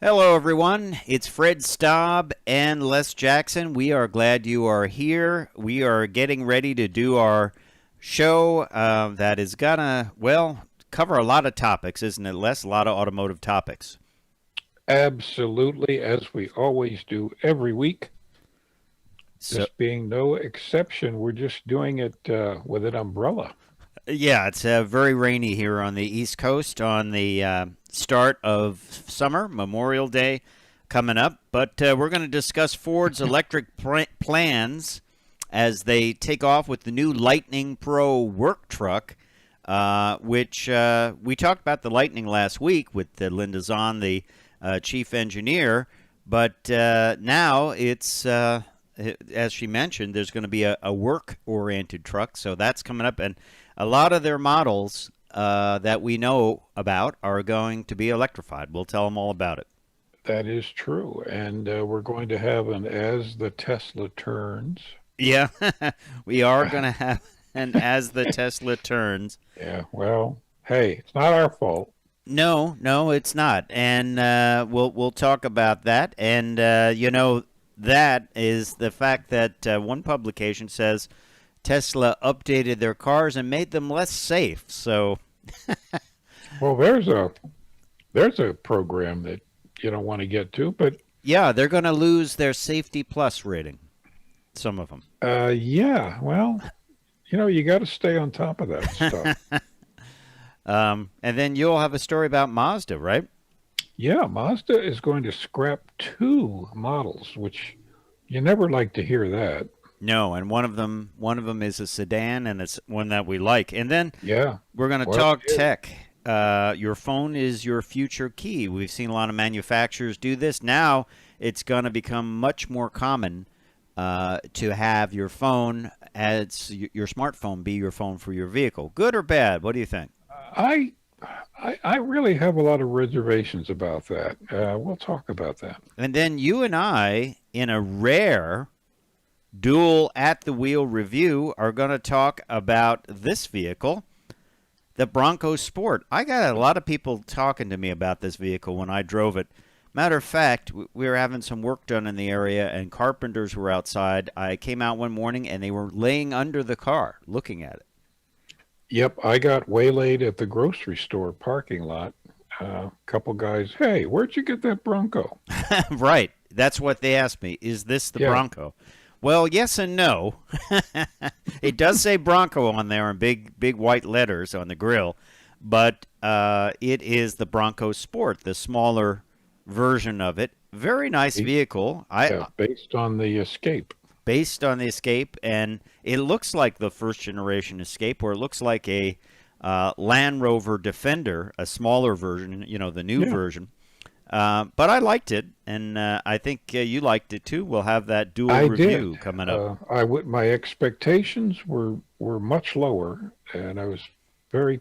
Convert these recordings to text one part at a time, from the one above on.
Hello, everyone. It's Fred Staub and Les Jackson. We are glad you are here. We are getting ready to do our show that is going to, cover a lot of topics, isn't it, Les? A lot of automotive topics. Absolutely, as we always do every week. So, This being no exception, we're just doing it with an umbrella. yeah, it's very rainy here on the East Coast on the start of summer, Memorial Day coming up. But we're going to discuss Ford's electric plans as they take off with the new Lightning Pro work truck, which we talked about the Lightning last week with Linda Zahn, the chief engineer. But now it's, as she mentioned, there's going to be a work-oriented truck. So that's coming up. And a lot of their models that we know about are going to be electrified. We'll tell them all about it. That is true. And we're going to have an As the Tesla Turns. Yeah, we are going to have an As the Tesla Turns. Yeah, well, hey, it's not our fault. No, it's not. And we'll talk about that. And, that is the fact that one publication says Tesla updated their cars and made them less safe. So, well, there's a program that you don't want to get to, but yeah, they're going to lose their Safety Plus rating. Some of them. Yeah, well, you got to stay on top of that stuff. And then you'll have a story about Mazda, right? Yeah, Mazda is going to scrap 2 models, which you never like to hear that. No, and one of them is a sedan, and it's one that we like. And then we're going to talk tech. Your phone is your future key. We've seen a lot of manufacturers do this. Now it's going to become much more common to have your phone as your smartphone be your phone for your vehicle. Good or bad? What do you think? I really have a lot of reservations about that. We'll talk about that. And then you and I, in a rare dual at-the-wheel review, are going to talk about this vehicle, the Bronco Sport. I got a lot of people talking to me about this vehicle when I drove it. Matter of fact, we were having some work done in the area, and carpenters were outside. I came out one morning, and they were laying under the car looking at it. Yep, I got waylaid at the grocery store parking lot. A couple guys, hey, where'd you get that Bronco? Right. That's what they asked me. Is this the Bronco? Well, yes and no. It does say Bronco on there in big white letters on the grill, but it is the Bronco Sport, the smaller version of it. Very nice vehicle. Based on the Escape. Based on the Escape, and it looks like the first generation Escape, or it looks like a Land Rover Defender, a smaller version, the new version. But I liked it, and I think you liked it too. We'll have that dual review coming up. My expectations were much lower, and I was very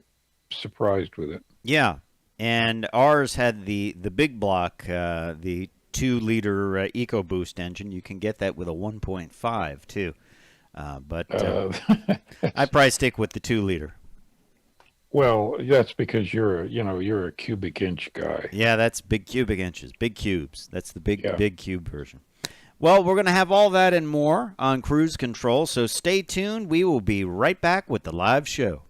surprised with it. Yeah, and ours had the big block, the 2-liter EcoBoost engine. You can get that with a 1.5 too, but I probably stick with the 2-liter. Well, that's because you're a cubic inch guy. Yeah, that's big cubic inches, big cubes. That's the big cube version. Well, we're going to have all that and more on Cruise Control, so stay tuned. We will be right back with the live show.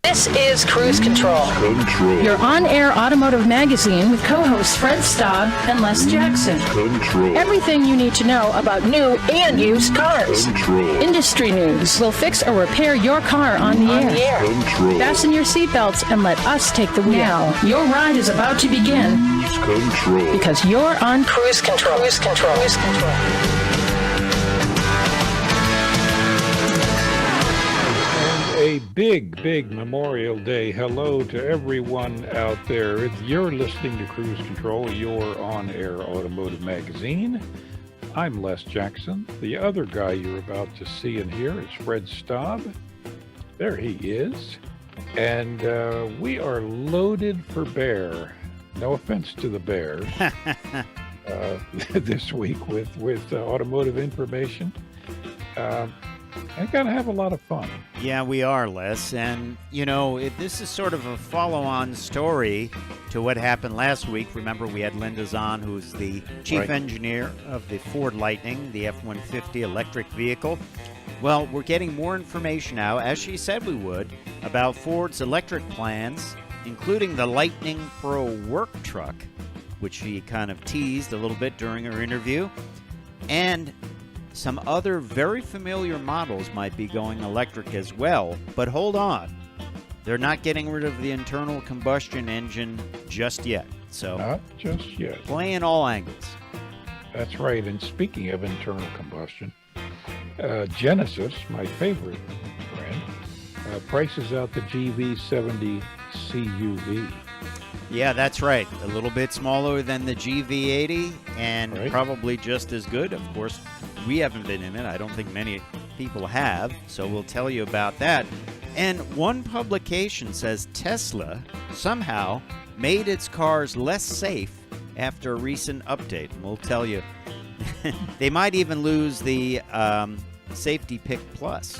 This is Cruise Control. Your on-air automotive magazine with co-hosts Fred Staub and Les Jackson. Everything you need to know about new and used cars. Industry news. We'll fix or repair your car on the air. Fasten your seatbelts and let us take the wheel. Now, your ride is about to begin. Because you're on Cruise Control. Cruise Control. Cruise Control. A big Memorial Day hello to everyone out there. You're listening to Cruise Control, your on-air automotive magazine. I'm Les Jackson. The other guy you're about to see and hear is Fred Staub. There he is. And we are loaded for bear. No offense to the bear. This week with automotive information. I gotta have a lot of fun. Yeah, we are, Les. And, this is sort of a follow-on story to what happened last week. Remember, we had Linda Zahn, who's the chief engineer of the Ford Lightning, the F-150 electric vehicle. Well, we're getting more information now, as she said we would, about Ford's electric plans, including the Lightning Pro work truck, which she kind of teased a little bit during her interview, and some other very familiar models might be going electric as well. But hold on, they're not getting rid of the internal combustion engine just yet. So not just yet. Playing all angles. That's right. And speaking of internal combustion, Genesis, my favorite brand, prices out the GV70 CUV. Yeah, that's right. A little bit smaller than the GV80 and probably just as good. Of course, we haven't been in it. I don't think many people have, so we'll tell you about that. And one publication says Tesla somehow made its cars less safe after a recent update. And we'll tell you. They might even lose the Safety Pick Plus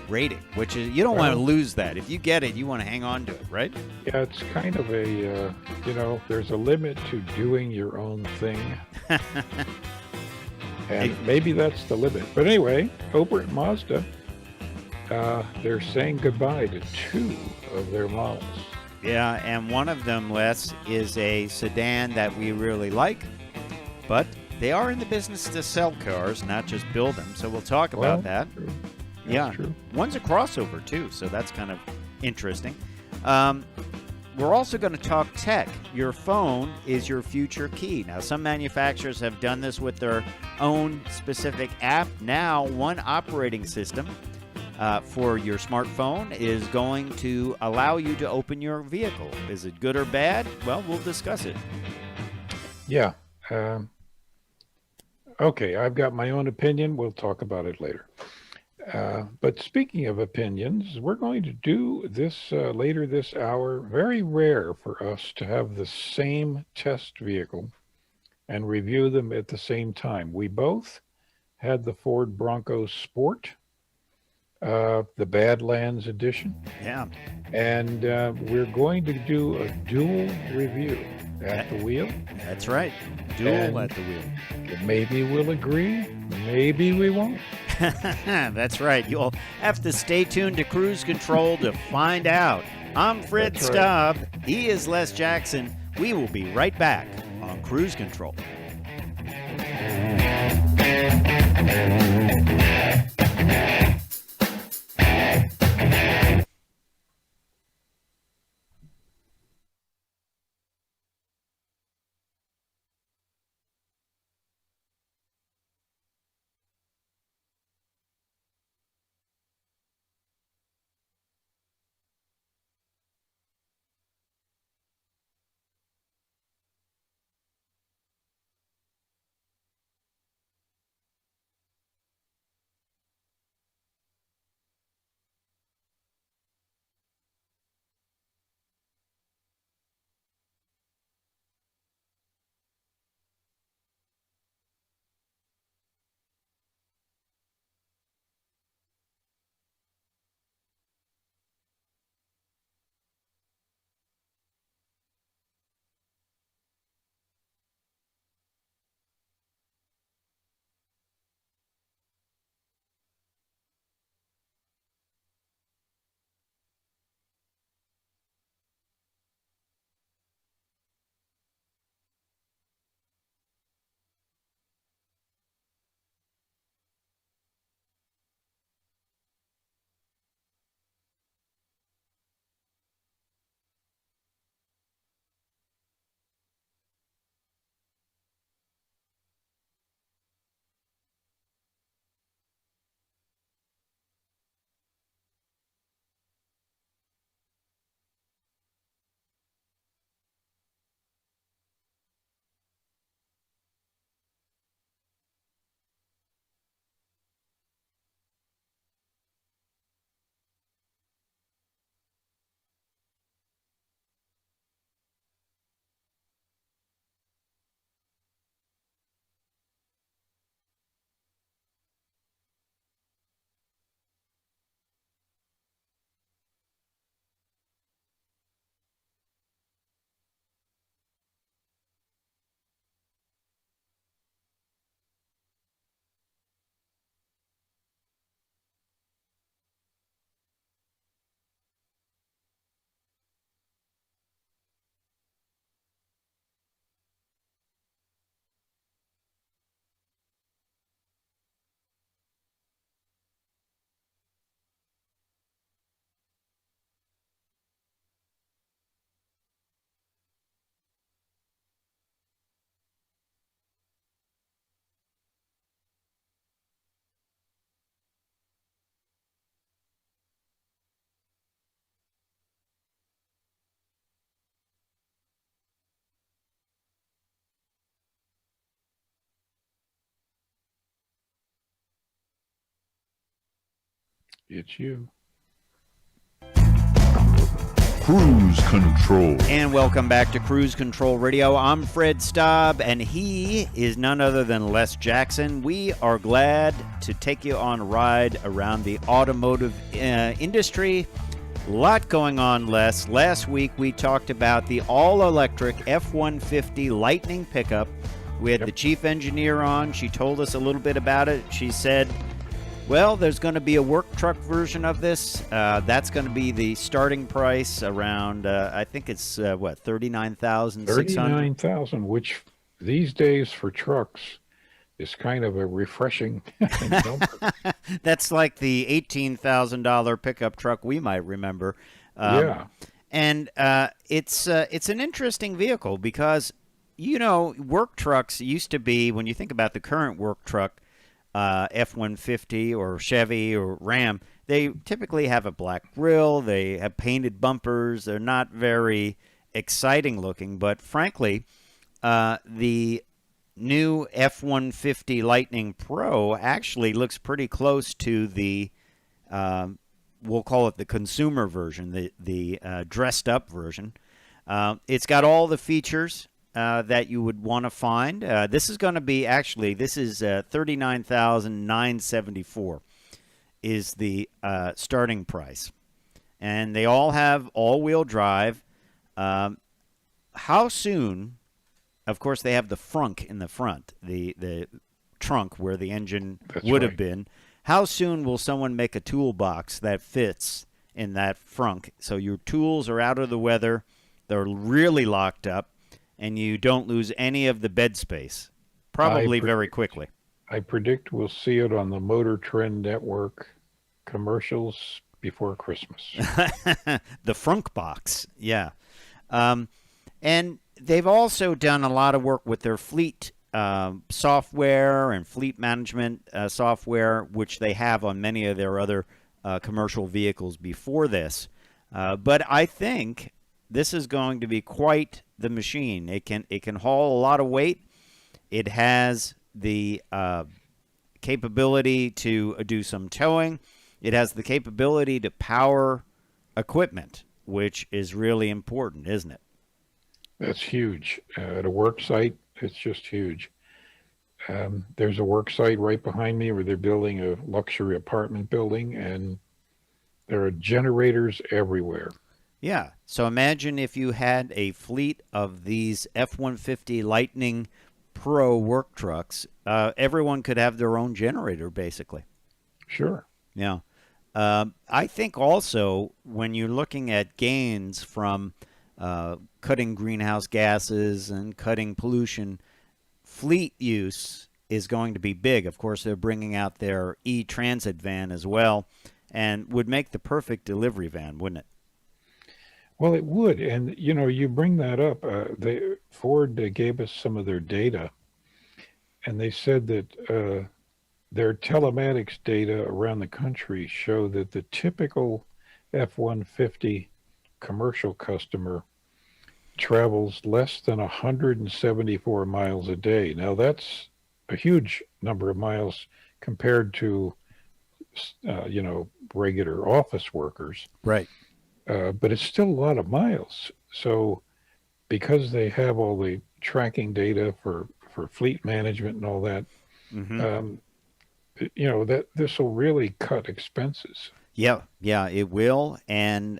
rating, which is, you don't want to lose that. If you get it, you want to hang on to it, right? Yeah, it's kind of a, there's a limit to doing your own thing. And maybe that's the limit. But anyway, over at Mazda, they're saying goodbye to 2 of their models. Yeah, and one of them, Les, is a sedan that we really like, but they are in the business to sell cars, not just build them. So we'll talk about that. True. Yeah, true. One's a crossover too, so that's kind of interesting. We're also going to talk tech. Your phone is your future key. Now, some manufacturers have done this with their own specific app. Now, one operating system for your smartphone is going to allow you to open your vehicle. Is it good or bad? Well, we'll discuss it. Yeah. Okay, I've got my own opinion. We'll talk about it later. But speaking of opinions, we're going to do this later this hour. Very rare for us to have the same test vehicle and review them at the same time. We both had the Ford Bronco Sport, the Badlands edition. Yeah. And we're going to do a dual review at the wheel. That's right. Dual at the wheel. Maybe we'll agree, maybe we won't. That's right. You'll have to stay tuned to Cruise Control to find out. I'm Fred Staub. He is Les Jackson. We will be right back on Cruise Control. It's you. Cruise Control. And welcome back to Cruise Control Radio. I'm Fred Staub, and he is none other than Les Jackson. We are glad to take you on a ride around the automotive industry. A lot going on, Les. Last week, we talked about the all-electric F-150 Lightning pickup. We had the chief engineer on. She told us a little bit about it. She said, well, there's going to be a work truck version of this. That's going to be the starting price around, I think it's, $39,600? $39,000, which these days for trucks is kind of a refreshing number. That's like the $18,000 pickup truck we might remember. Yeah. And it's an interesting vehicle because, you know, work trucks used to be, when you think about the current work truck, F-150 or Chevy or Ram, they typically have a black grille. They have painted bumpers. They're not very exciting looking. But frankly, the new F-150 Lightning Pro actually looks pretty close to the, we'll call it the consumer version, the dressed up version. It's got all the features that you would want to find. This is going to be this is $39,974 is the starting price, and they all have all-wheel drive. How soon? Of course, they have the frunk in the front, the trunk where the engine would have been. How soon will someone make a toolbox that fits in that frunk so your tools are out of the weather, they're really locked up, and you don't lose any of the bed space? Probably very quickly. I predict we'll see it on the Motor Trend Network commercials before Christmas. The frunk box, yeah. And they've also done a lot of work with their fleet software and fleet management software, which they have on many of their other commercial vehicles before this. But I think this is going to be quite the machine. It can haul a lot of weight. It has the capability to do some towing. It has the capability to power equipment, which is really important, isn't it? That's huge. At a work site, it's just huge. There's a work site right behind me where they're building a luxury apartment building, and there are generators everywhere. Yeah. So imagine if you had a fleet of these F-150 Lightning Pro work trucks. Everyone could have their own generator, basically. Sure. Yeah. I think also when you're looking at gains from cutting greenhouse gases and cutting pollution, fleet use is going to be big. Of course, they're bringing out their e-transit van as well, and would make the perfect delivery van, wouldn't it? Well, it would. And, you know, you bring that up. Ford gave us some of their data, and they said that their telematics data around the country show that the typical F-150 commercial customer travels less than 174 miles a day. Now, that's a huge number of miles compared to, regular office workers. Right. But it's still a lot of miles. So because they have all the tracking data for fleet management and all that, that this will really cut expenses. Yeah, it will. And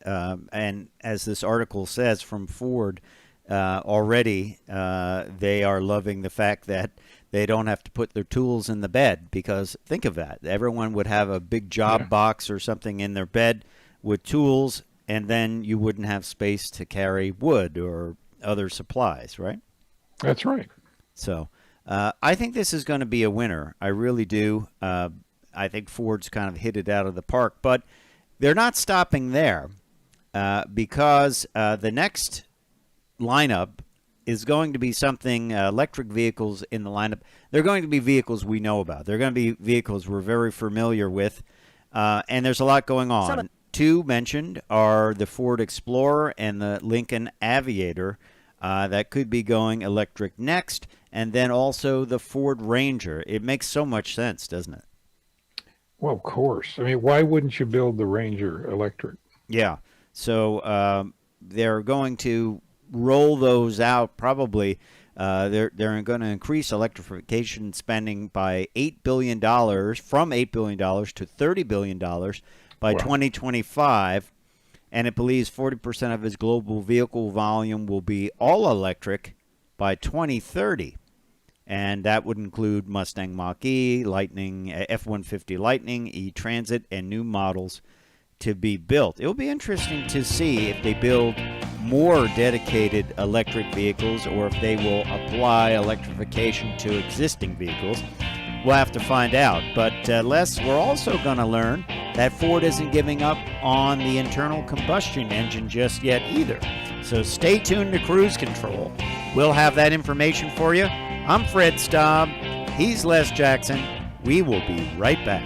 as this article says from Ford, already they are loving the fact that they don't have to put their tools in the bed, because think of that. Everyone would have a big job box or something in their bed with tools, and then you wouldn't have space to carry wood or other supplies, right? That's right. So I think this is going to be a winner. I really do. I think Ford's kind of hit it out of the park, but they're not stopping there because the next lineup is going to be something, electric vehicles in the lineup. They're going to be vehicles we know about. They're going to be vehicles we're very familiar with, and there's a lot going on. Two mentioned are the Ford Explorer and the Lincoln Aviator that could be going electric next, and then also the Ford Ranger. It makes so much sense, doesn't it? Well, of course. I mean, why wouldn't you build the Ranger electric? Yeah. So they're going to roll those out probably. They're going to increase electrification spending by $8 billion, from $8 billion to $30 billion by Wow. 2025. And it believes 40% of its global vehicle volume will be all electric by 2030. And that would include Mustang Mach-E, Lightning, F-150 Lightning, E-Transit, and new models to be built. It will be interesting to see if they build more dedicated electric vehicles or if they will apply electrification to existing vehicles. We'll have to find out. But Les, we're also going to learn that Ford isn't giving up on the internal combustion engine just yet either. So stay tuned to Cruise Control. We'll have that information for you. I'm Fred Staub. He's Les Jackson. We will be right back.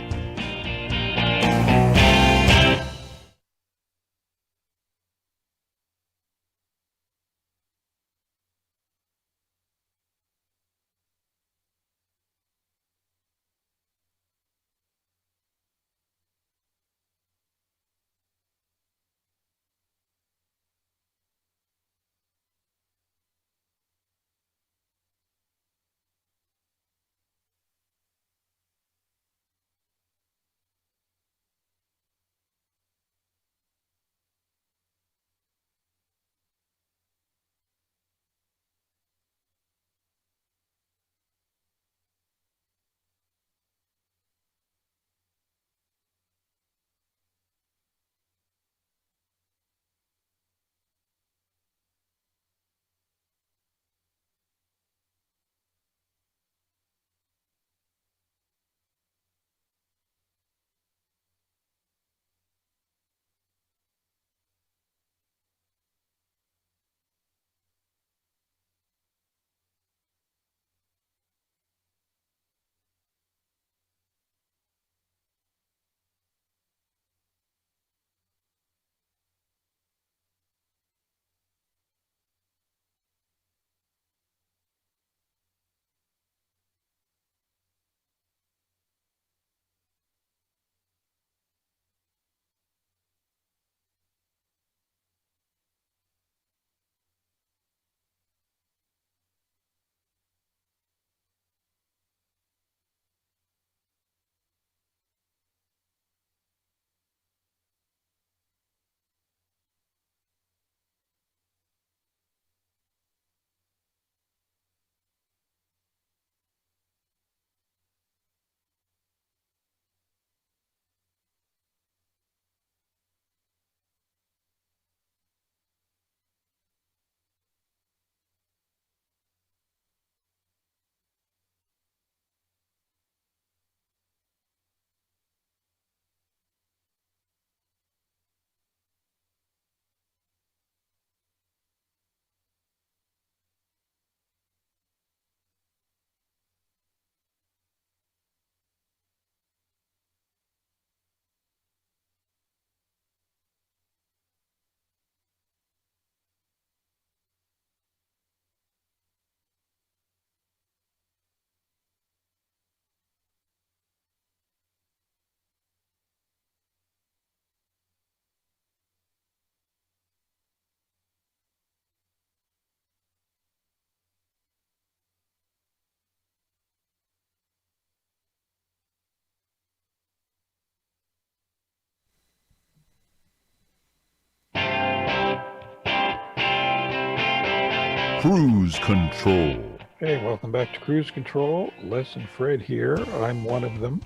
Cruise Control. Hey, welcome back to Cruise Control. Les and Fred here. I'm one of them.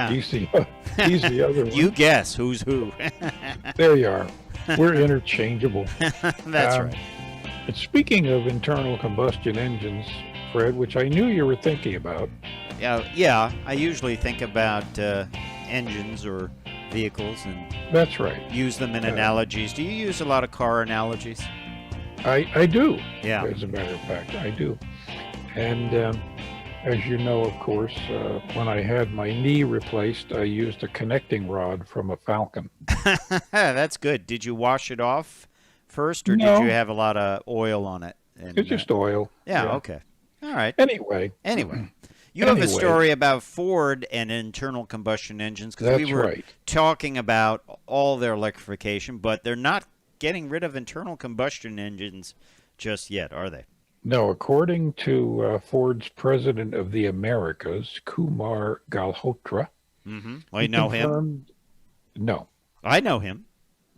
He's the other one. You guess who's who. There you are. We're interchangeable. That's right. And speaking of internal combustion engines, Fred, which I knew you were thinking about. Yeah. I usually think about engines or vehicles and That's right. use them in analogies. Do you use a lot of car analogies? I do. Yeah. As a matter of fact, I do. And as you know, of course, when I had my knee replaced, I used a connecting rod from a Falcon. That's good. Did you wash it off first, or No. did you have a lot of oil on it? And, It's just oil. yeah, okay. All right. Anyway, You have a Anyway, story about Ford and internal combustion engines because we that's were right. talking about all their electrification, but they're not getting rid of internal combustion engines just yet, are they? No, according to Ford's president of the Americas, Kumar Galhotra, Mm-hmm. Well, he you know him. confirmed. No, I know him.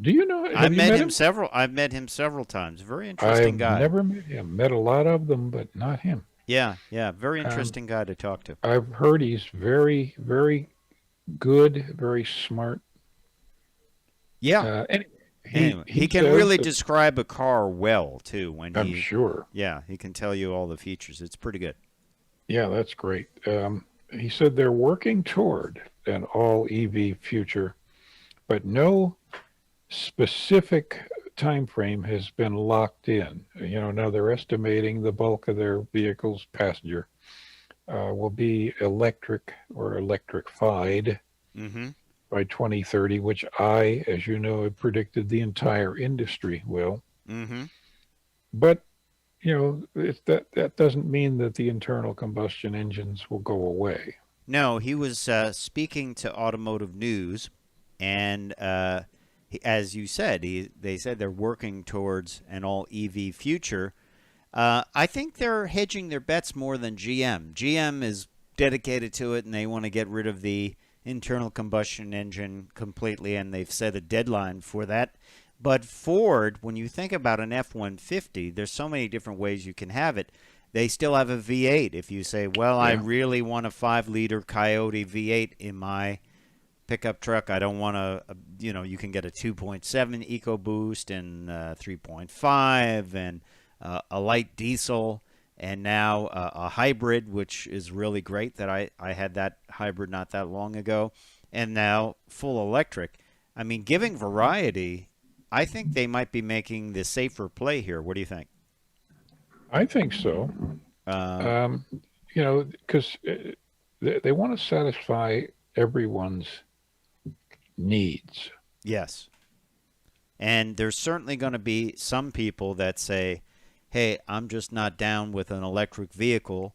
do you know? I've Have you met met him him? several. I've met him several times. Very interesting I've guy. never met him. Met a lot of them, but not him. Yeah, yeah. Very Um, interesting guy to talk to. I've heard he's very, very good, very smart. Yeah. Anyway, Anyway, he can says really that- describe a car well too. When I'm he, sure. yeah, he can tell you all the features. It's pretty good. Yeah, that's great. He said they're working toward an all EV future, but no specific time frame has been locked in. Now they're estimating the bulk of their vehicles, passenger, will be electric or electrified Mm-hmm. by 2030, which I, as you know, have predicted the entire industry will. Mm-hmm. But that doesn't mean that the internal combustion engines will go away. No, he was speaking to Automotive News, and as you said, they said they're working towards an all EV future. I think they're hedging their bets more than GM. GM is dedicated to it, and they want to get rid of the internal combustion engine completely, and they've set a deadline for that. But Ford, when you think about an F-150, there's so many different ways you can have it. They still have a V8. If you say, well, I Yeah. really want a 5-liter Coyote V8 in my pickup truck. I don't want you can get a 2.7 EcoBoost and 3.5 and a light diesel and now a hybrid, which is really great that I had that hybrid not that long ago, and now full electric. I mean, giving variety, I think they might be making the safer play here. What do you think? I think so. Because they want to satisfy everyone's needs. Yes. And there's certainly going to be some people that say, hey, I'm just not down with an electric vehicle.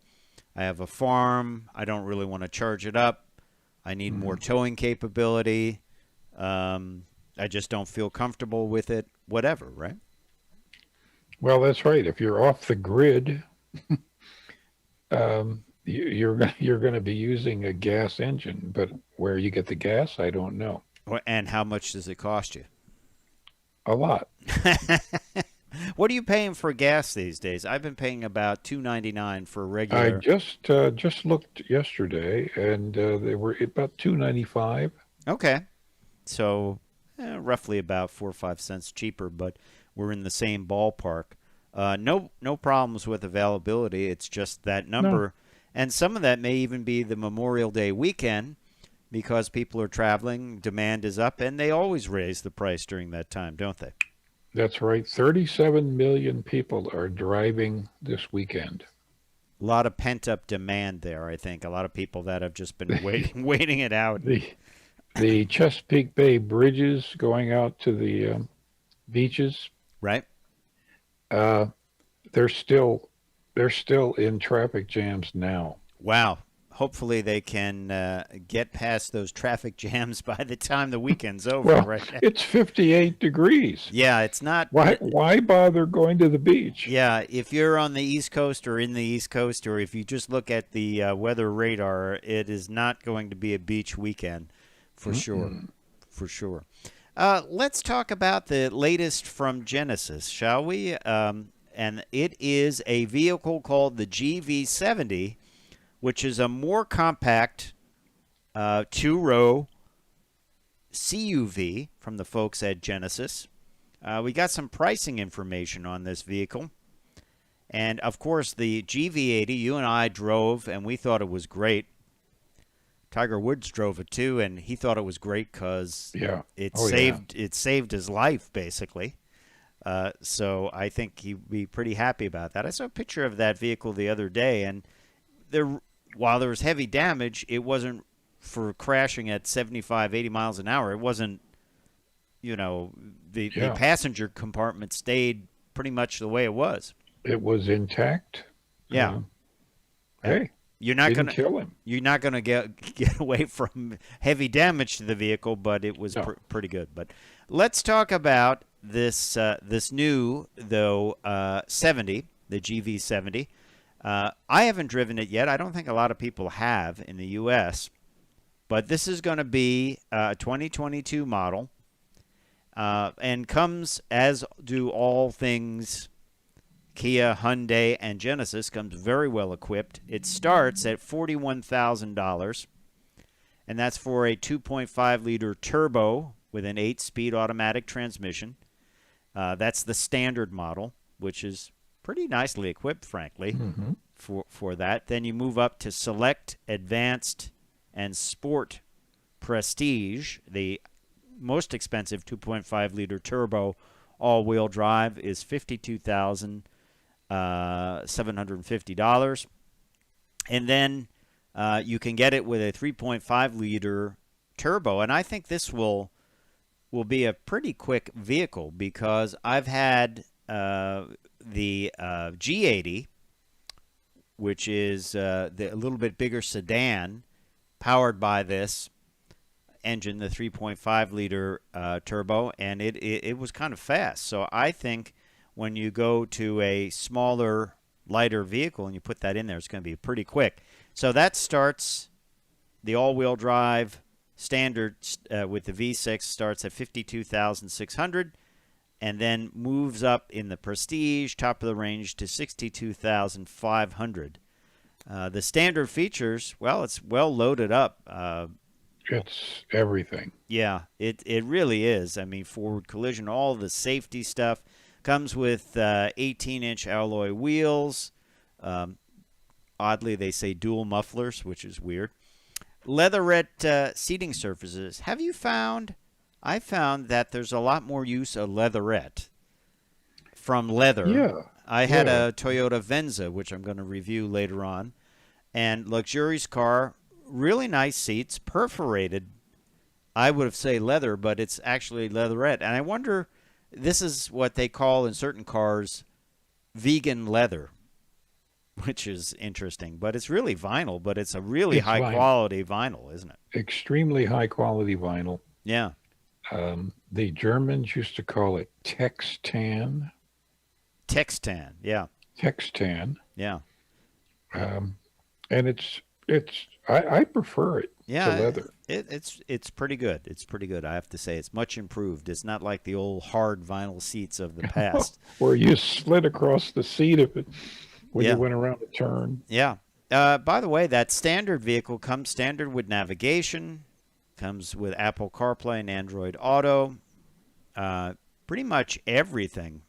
I have a farm. I don't really want to charge it up. I need more towing capability. I just don't feel comfortable with it. Whatever, right? Well, that's right. If you're off the grid, you're going to be using a gas engine. But where you get the gas, I don't know. And how much does it cost you? A lot. What are you paying for gas these days? I've been paying about $2.99 for a I regular. just looked yesterday, and they were about $2.95. Okay. So roughly about 4 or 5 cents cheaper, but we're in the same ballpark. No problems with availability. It's just that number. And some of that may even be the Memorial Day weekend because people are traveling, demand is up, and they always raise the price during that time, don't they? That's right. 37 million people are driving this weekend. A lot of pent-up demand there, I think. A lot of people that have just been waiting it out. The Chesapeake Bay bridges going out to the beaches, Right? they're still in traffic jams now. Wow. Hopefully they can get past those traffic jams by the time the weekend's over, Well, right? it's 58 degrees. Yeah, it's not. Why bother going to the beach? Yeah, if you're on the East Coast or in the East Coast, or if you just look at the weather radar, it is not going to be a beach weekend for sure. For sure. Let's talk about the latest from Genesis, shall we? And it is a vehicle called the GV70, which is a more compact two-row CUV from the folks at Genesis. We got some pricing information on this vehicle. And, of course, the GV80, you and I drove, and we thought it was great. Tiger Woods drove it, too, and he thought it was great because it saved his life, basically. So I think he'd be pretty happy about that. I saw a picture of that vehicle the other day, and while there was heavy damage, it wasn't for crashing at 75, 80 miles an hour. It wasn't, the passenger compartment stayed pretty much the way it was. It was intact. Yeah. Hey. You're not Didn't gonna kill him. you're not gonna get away from heavy damage to the vehicle, but it was No. pretty good. But let's talk about this new 70, the GV70. I haven't driven it yet. I don't think a lot of people have in the U.S. But this is going to be a 2022 model, and comes, as do all things Kia, Hyundai, and Genesis, comes very well equipped. It starts at $41,000, and that's for a 2.5-liter turbo with an 8-speed automatic transmission. That's the standard model, which is pretty nicely equipped, frankly, for that. Then you move up to Select, Advanced, and Sport Prestige. The most expensive 2.5-liter turbo all-wheel drive is $52,750. And then you can get it with a 3.5-liter turbo. And I think this will be a pretty quick vehicle, because I've had the G80, which is a little bit bigger sedan, powered by this engine, the 3.5-liter turbo, and it was kind of fast. So I think when you go to a smaller, lighter vehicle and you put that in there, it's going to be pretty quick. So that starts the all-wheel drive standard with the V6 starts at $52,600, and then moves up in the Prestige, top of the range, to $62,500. The standard features, well, it's well loaded up. It's everything. Yeah, it really is. I mean, forward collision, all the safety stuff. Comes with 18-inch alloy wheels. Oddly, they say dual mufflers, which is weird. Leatherette seating surfaces. Have you found? I found that there's a lot more use of leatherette from leather. Yeah. I had a Toyota Venza, which I'm going to review later on, and luxurious car, really nice seats, perforated. I would have said leather, but it's actually leatherette. And I wonder, this is what they call in certain cars vegan leather, which is interesting. But it's really vinyl, but it's a really high-quality vinyl, isn't it? Extremely high-quality vinyl. Yeah. The Germans used to call it Textan. Textan, yeah. Textan. Yeah. And I prefer it to leather. It's pretty good. It's pretty good, I have to say. It's much improved. It's not like the old hard vinyl seats of the past. Where you slid across the seat of it when you went around a turn. Yeah. By the way, that standard vehicle comes standard with navigation, comes with Apple CarPlay and Android Auto, pretty much everything.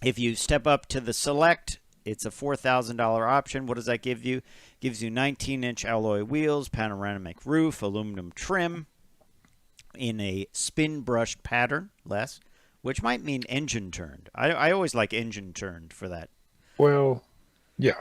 If you step up to the Select, it's a $4,000 option. What does that give you? Gives you 19-inch alloy wheels, panoramic roof, aluminum trim in a spin-brushed pattern, which might mean engine turned. I always like engine turned for that. Well, yeah.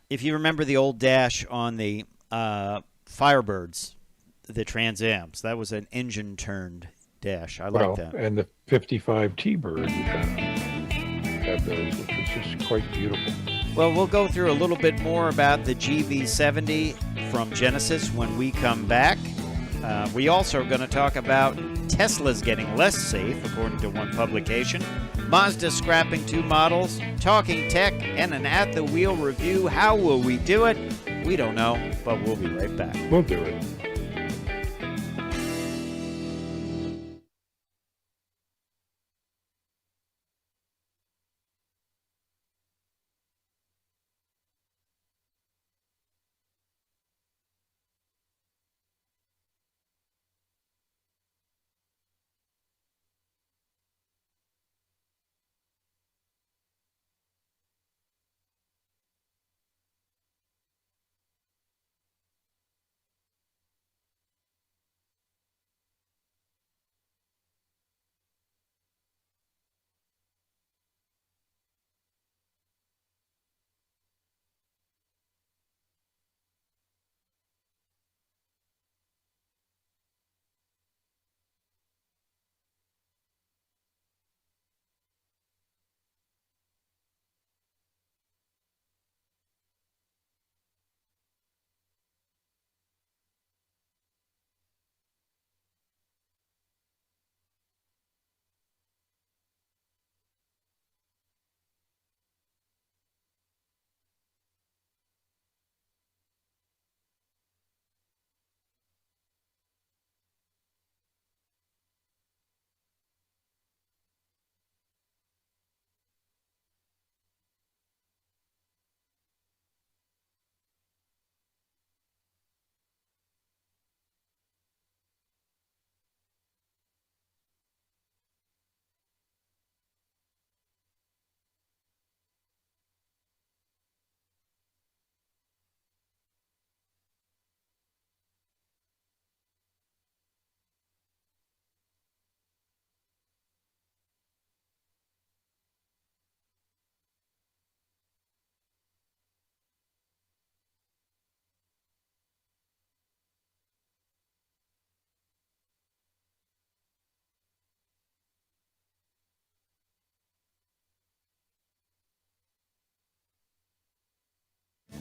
If you remember the old dash on the Firebirds, the Trans Ams, that was an engine turned dash. I like that. And the 55 T-Bird had those, which was just quite beautiful. Well, we'll go through a little bit more about the GV70 from Genesis when we come back. We also are going to talk about Tesla's getting less safe, according to one publication, Mazda scrapping 2 models, talking tech, and an at-the-wheel review. How will we do it? We don't know, but we'll be right back. We'll do it.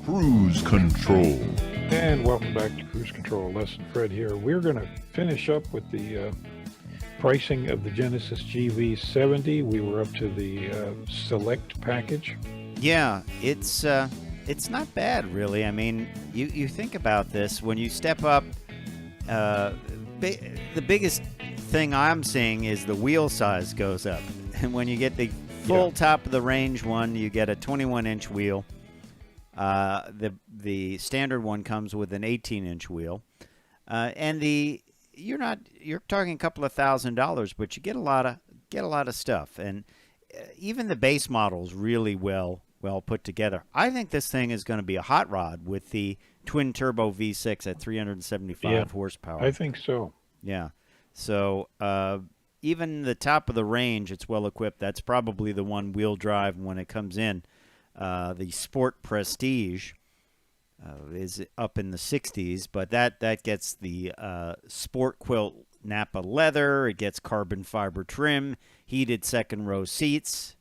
Cruise Control. And welcome back to Cruise Control. Les and Fred here. We're going to finish up with the pricing of the Genesis GV70. We were up to the Select package. Yeah, it's not bad, really. I mean, you think about this. When you step up, the biggest thing I'm seeing is the wheel size goes up. And when you get the full top of the range one, you get a 21-inch wheel. The standard one comes with an 18-inch wheel, and you're talking a couple of $1,000s, but you get a lot of stuff, and even the base model's really well put together. I think this thing is going to be a hot rod with the twin turbo V6 at 375 horsepower. I think so. Yeah, so even the top of the range, it's well equipped. That's probably the one-wheel drive when it comes in. The Sport Prestige is up in the 60s, but that gets the Sport Quilt Napa leather. It gets carbon fiber trim, heated second-row seats,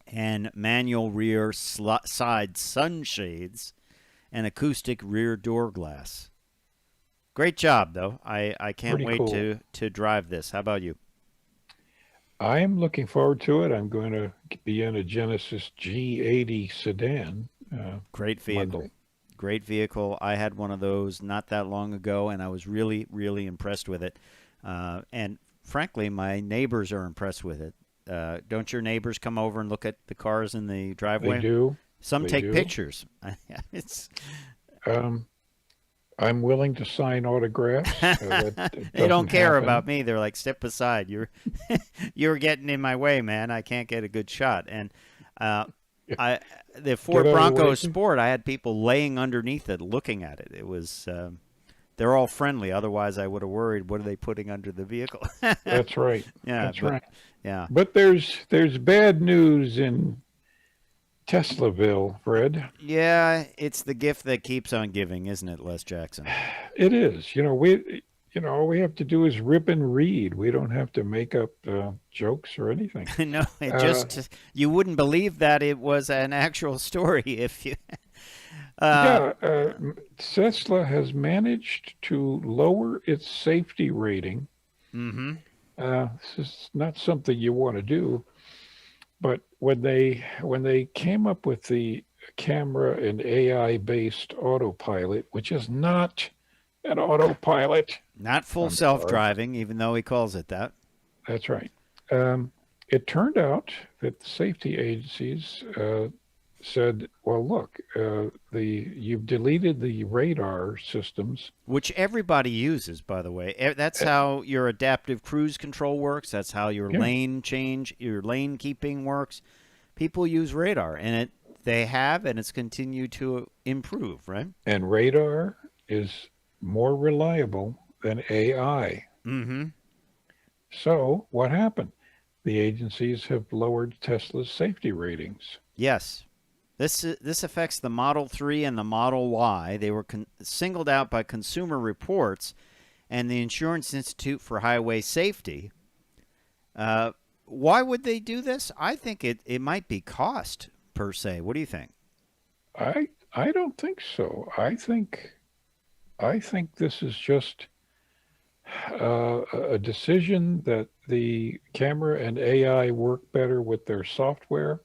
and manual rear side sunshades, and acoustic rear door glass. Great job, though. I can't wait cool. to drive this. How about you? I'm looking forward to it. I'm going to be in a Genesis G80 sedan. Great vehicle. Monday. Great vehicle. I had one of those not that long ago, and I was really, really impressed with it. And frankly, my neighbors are impressed with it. Don't your neighbors come over and look at the cars in the driveway? They do. Some take pictures. It's. I'm willing to sign autographs. They don't care about me. They're like, step aside. You're getting in my way, man. I can't get a good shot. And the Ford Bronco Sport, I had people laying underneath it, looking at it. It was they're all friendly. Otherwise, I would have worried. What are they putting under the vehicle? That's right. Yeah, right. Yeah. But there's bad news in Teslaville, Fred. Yeah, it's the gift that keeps on giving, isn't it, Les Jackson? It is. All we have to do is rip and read. We don't have to make up jokes or anything. No, you wouldn't believe that it was an actual story if you. Tesla has managed to lower its safety rating. Mm-hmm. This is not something you want to do. But when they came up with the camera and AI-based autopilot, which is not an autopilot. Not full self-driving, even though he calls it that. That's right. It turned out that the safety agencies said, well, look, you've deleted the radar systems. Which everybody uses, by the way. That's how your adaptive cruise control works. That's how your lane keeping works. People use radar, and it's continued to improve, right? And radar is more reliable than AI. Mm-hmm. So what happened? The agencies have lowered Tesla's safety ratings. Yes. This affects the Model 3 and the Model Y. They were singled out by Consumer Reports and the Insurance Institute for Highway Safety. Why would they do this? I think it might be cost, per se. What do you think? I don't think so. I think this is just a decision that the camera and AI work better with their software.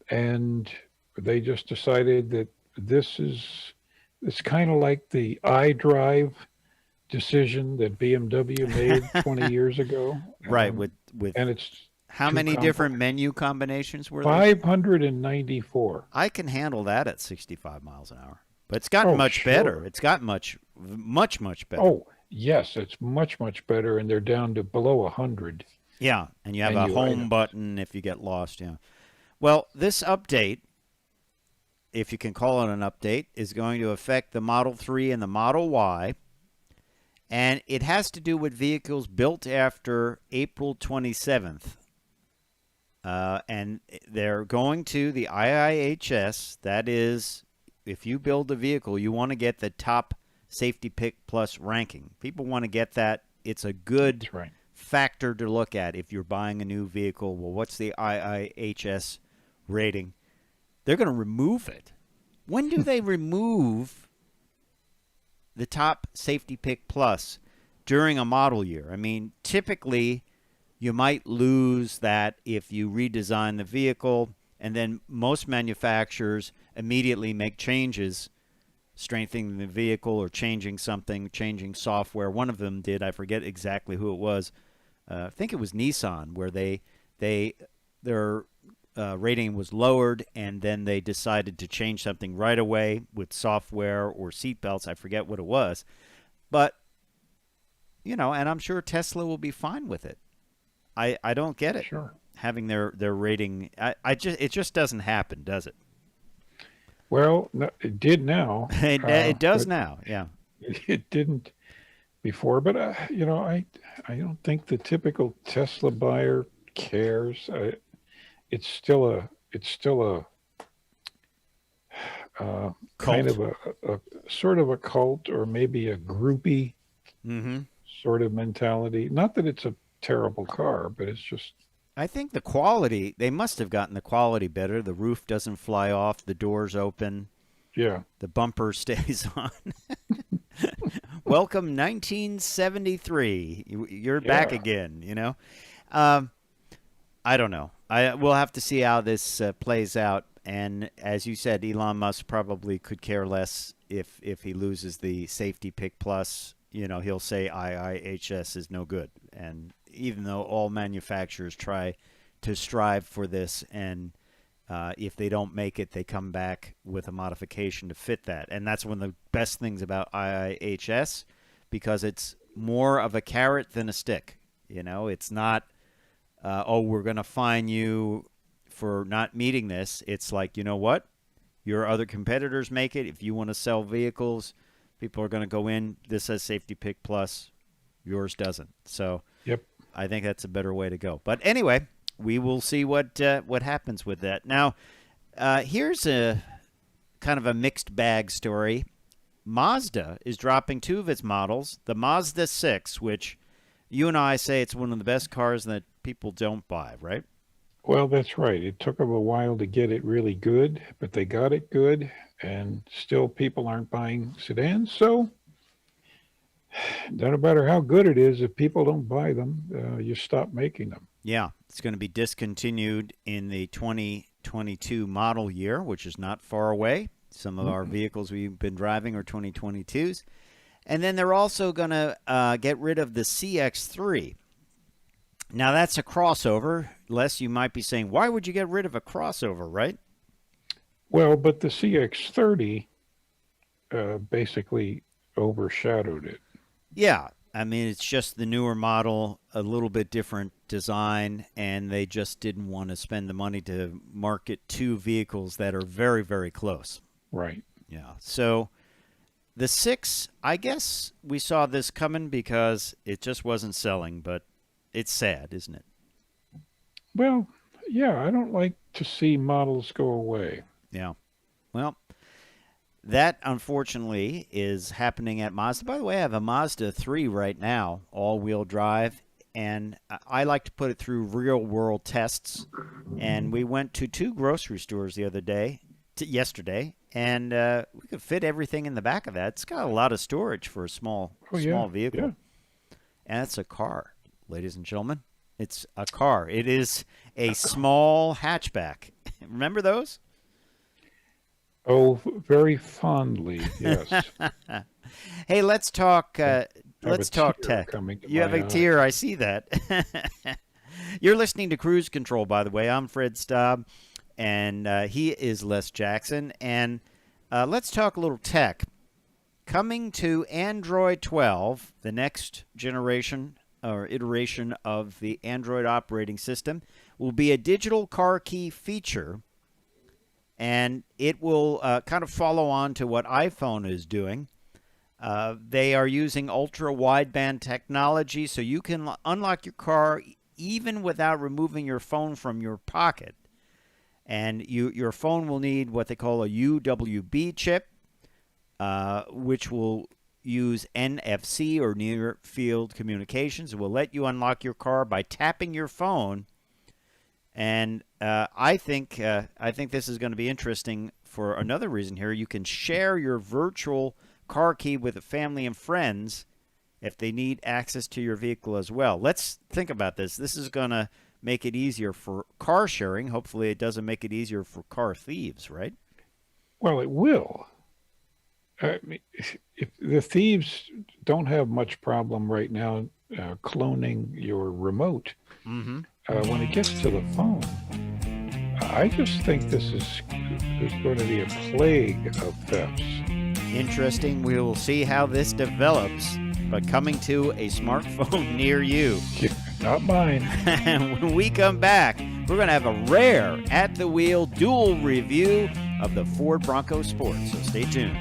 And they just decided that it's kind of like the iDrive decision that BMW made 20 years ago. Right, and it's how many different menu combinations were there? 594. I can handle that at 65 miles an hour. But it's gotten much better. It's gotten much better. Oh, yes, it's much better, and they're down to below 100. Yeah, and you have a home button if you get lost, yeah. Well, this update, if you can call it an update, is going to affect the Model 3 and the Model Y, and it has to do with vehicles built after April 27th. And they're going to the IIHS. That is, if you build a vehicle, you want to get the top Safety Pick Plus ranking. People want to get that. It's a good factor to look at if you're buying a new vehicle. Well, what's the IIHS rating? they're going to remove it. When do they remove the top safety pick plus during a model year? I mean, typically you might lose that if you redesign the vehicle, and then most manufacturers immediately make changes, strengthening the vehicle or changing something, changing software. One of them did. I forget exactly who it was. I think it was Nissan, where their rating was lowered, and then they decided to change something right away with software or seatbelts. I forget what it was. But, and I'm sure Tesla will be fine with it. I don't get it. Sure. Having their rating, it just doesn't happen, does it? Well, no, it did now. It does now, yeah. It didn't before, but I don't think the typical Tesla buyer cares. It's still a kind of a sort of a cult, or maybe a groupie sort of mentality. Not that it's a terrible car, but it's just. I think the quality, they must have gotten the quality better. The roof doesn't fly off, the doors open. Yeah. The bumper stays on. Welcome 1973. You're back again, I don't know. We'll have to see how this plays out. And as you said, Elon Musk probably could care less if he loses the safety pick plus. He'll say IIHS is no good. And even though all manufacturers try to strive for this, and if they don't make it, they come back with a modification to fit that. And that's one of the best things about IIHS, because it's more of a carrot than a stick. It's not, we're going to fine you for not meeting this. It's like, you know what? Your other competitors make it. If you want to sell vehicles, people are going to go in. This says safety pick plus. Yours doesn't. So yep. I think that's a better way to go. But anyway, we will see what happens with that. Now, here's a kind of a mixed bag story. Mazda is dropping two of its models, the Mazda 6, which you and I say it's one of the best cars that people don't buy, right? Well, that's right. It took them a while to get it really good, but they got it good, and still people aren't buying sedans. So no matter how good it is, if people don't buy them, you stop making them. Yeah, it's going to be discontinued in the 2022 model year, which is not far away. Some of our vehicles we've been driving are 2022s. And then they're also going to get rid of the CX-3. Now, that's a crossover. Les, you might be saying, why would you get rid of a crossover, right? Well, but the CX-30 basically overshadowed it. Yeah. I mean, it's just the newer model, a little bit different design, and they just didn't want to spend the money to market two vehicles that are very, very close. Right. Yeah. So the 6, I guess we saw this coming because it just wasn't selling, but it's sad, isn't it? Well, yeah, I don't like to see models go away. Yeah. Well, that, unfortunately, is happening at Mazda. By the way, I have a Mazda 3 right now, all-wheel drive, and I like to put it through real-world tests. And we went to 2 grocery stores the other day, yesterday, and we could fit everything in the back of that. It's got a lot of storage for a small vehicle. Yeah. And it's a car, ladies and gentlemen. It's a car. It is a small hatchback. Remember those? Oh, very fondly, yes. Hey, let's talk. Let's talk tear tech. You have a tear. I see that. You're listening to Cruise Control, by the way. I'm Fred Staub, and he is Les Jackson. And let's talk a little tech. Coming to Android 12, the next generation or iteration of the Android operating system, will be a digital car key feature. And it will kind of follow on to what iPhone is doing. They are using ultra-wideband technology, so you can unlock your car even without removing your phone from your pocket. And your phone will need what they call a UWB chip, which will use NFC or near-field communications. It will let you unlock your car by tapping your phone And I think this is going to be interesting for another reason here. You can share your virtual car key with family and friends if they need access to your vehicle as well. Let's think about this. This is going to make it easier for car sharing. Hopefully it doesn't make it easier for car thieves, right? Well, it will. I mean, if the thieves don't have much problem right now cloning your remote, when it gets to the phone, I just think there's going to be a plague of thefts. Interesting. We will see how this develops, but coming to a smartphone near you. Not mine. And when we come back, we're going to have a rare at the wheel dual review of the Ford Bronco Sport. So stay tuned.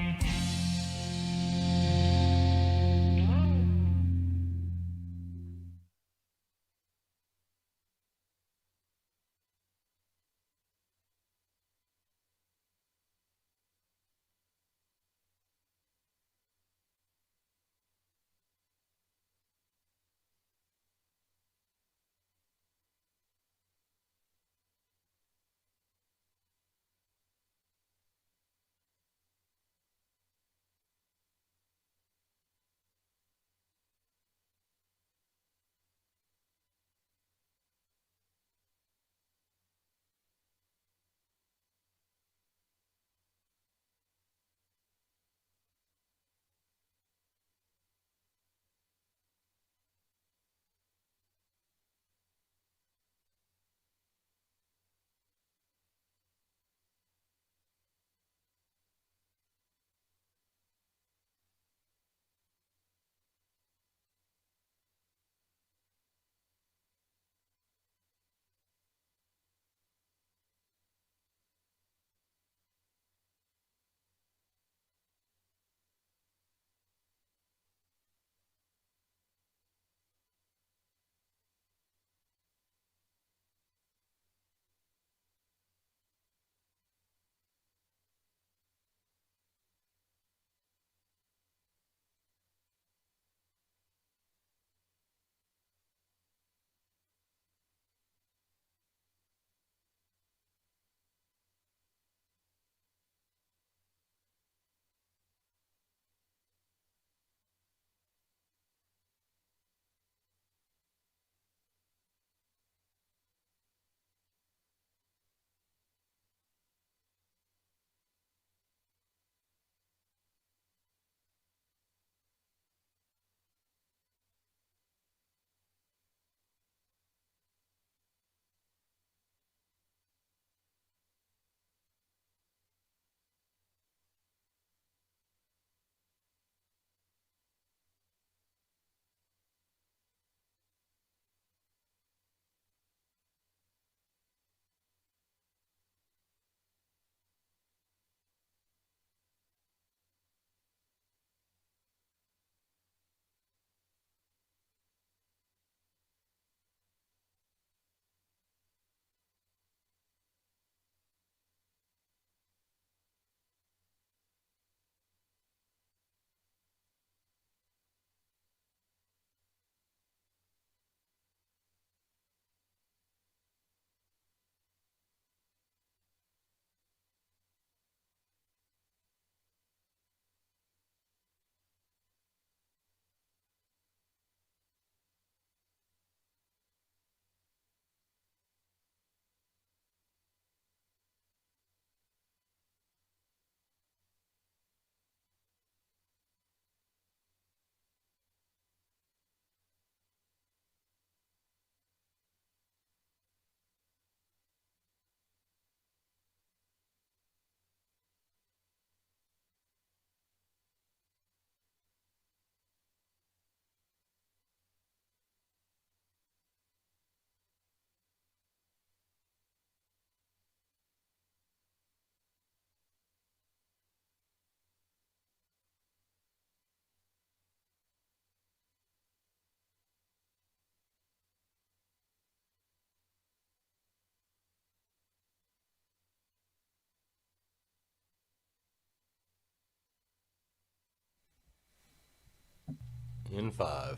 In 5.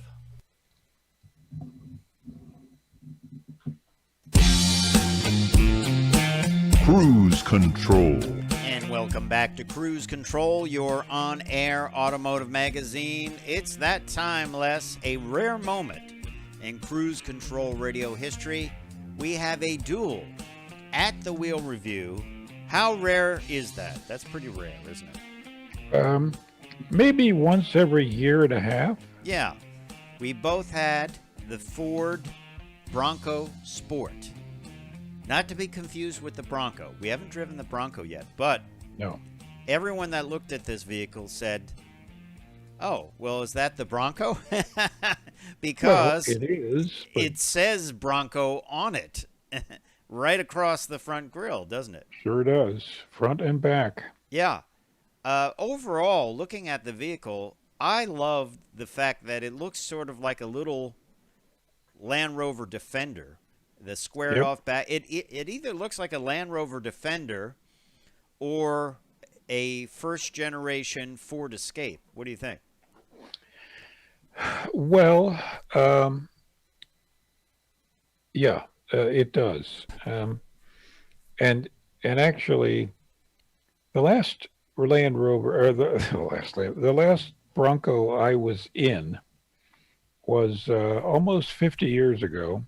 Cruise Control. And welcome back to Cruise Control, your on-air automotive magazine. It's that time, Les, a rare moment in Cruise Control radio history. We have a duel at the wheel review. How rare is that? That's pretty rare, isn't it? Maybe once every year and a half. Yeah. We both had the Ford Bronco Sport. Not to be confused with the Bronco. We haven't driven the Bronco yet, but No. everyone that looked at this vehicle said, oh, well, is that the Bronco? Because Well, it is. But it says Bronco on it right across the front grille, doesn't it? sure does. Front and back. Yeah. Overall, looking at the vehicle, I love the fact that it looks sort of like a little Land Rover Defender. The squared Yep. off back. It either looks like a Land Rover Defender or a first generation Ford Escape. What do you think? Well, yeah, it does. And actually, the last Land Rover, or the last Bronco I was in was almost 50 years ago.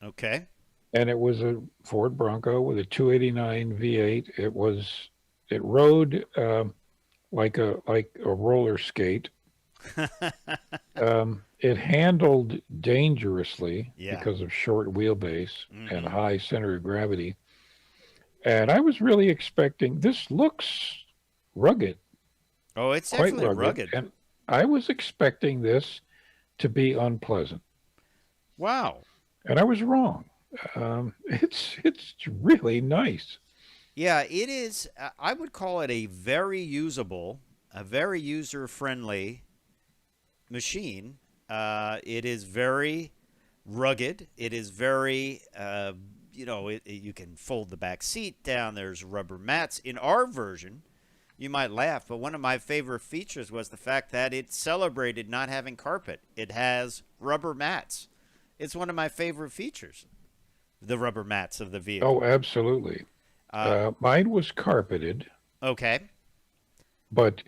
Okay. And it was a Ford Bronco with a 289 V8. It rode like a roller skate. It handled dangerously because of short wheelbase and high center of gravity. And I was really expecting, this looks rugged. Oh, it's Quite definitely rugged. And I was expecting this to be unpleasant. Wow. And I was wrong. It's really nice. Yeah, it is. I would call it a very usable, a very user-friendly machine. It is very rugged. It is very, you can fold the back seat down. There's rubber mats. In our version, you might laugh, but one of my favorite features was the fact that it celebrated not having carpet. It has rubber mats. It's one of my favorite features, the rubber mats of the vehicle. Oh, absolutely. Mine was carpeted. Okay. But,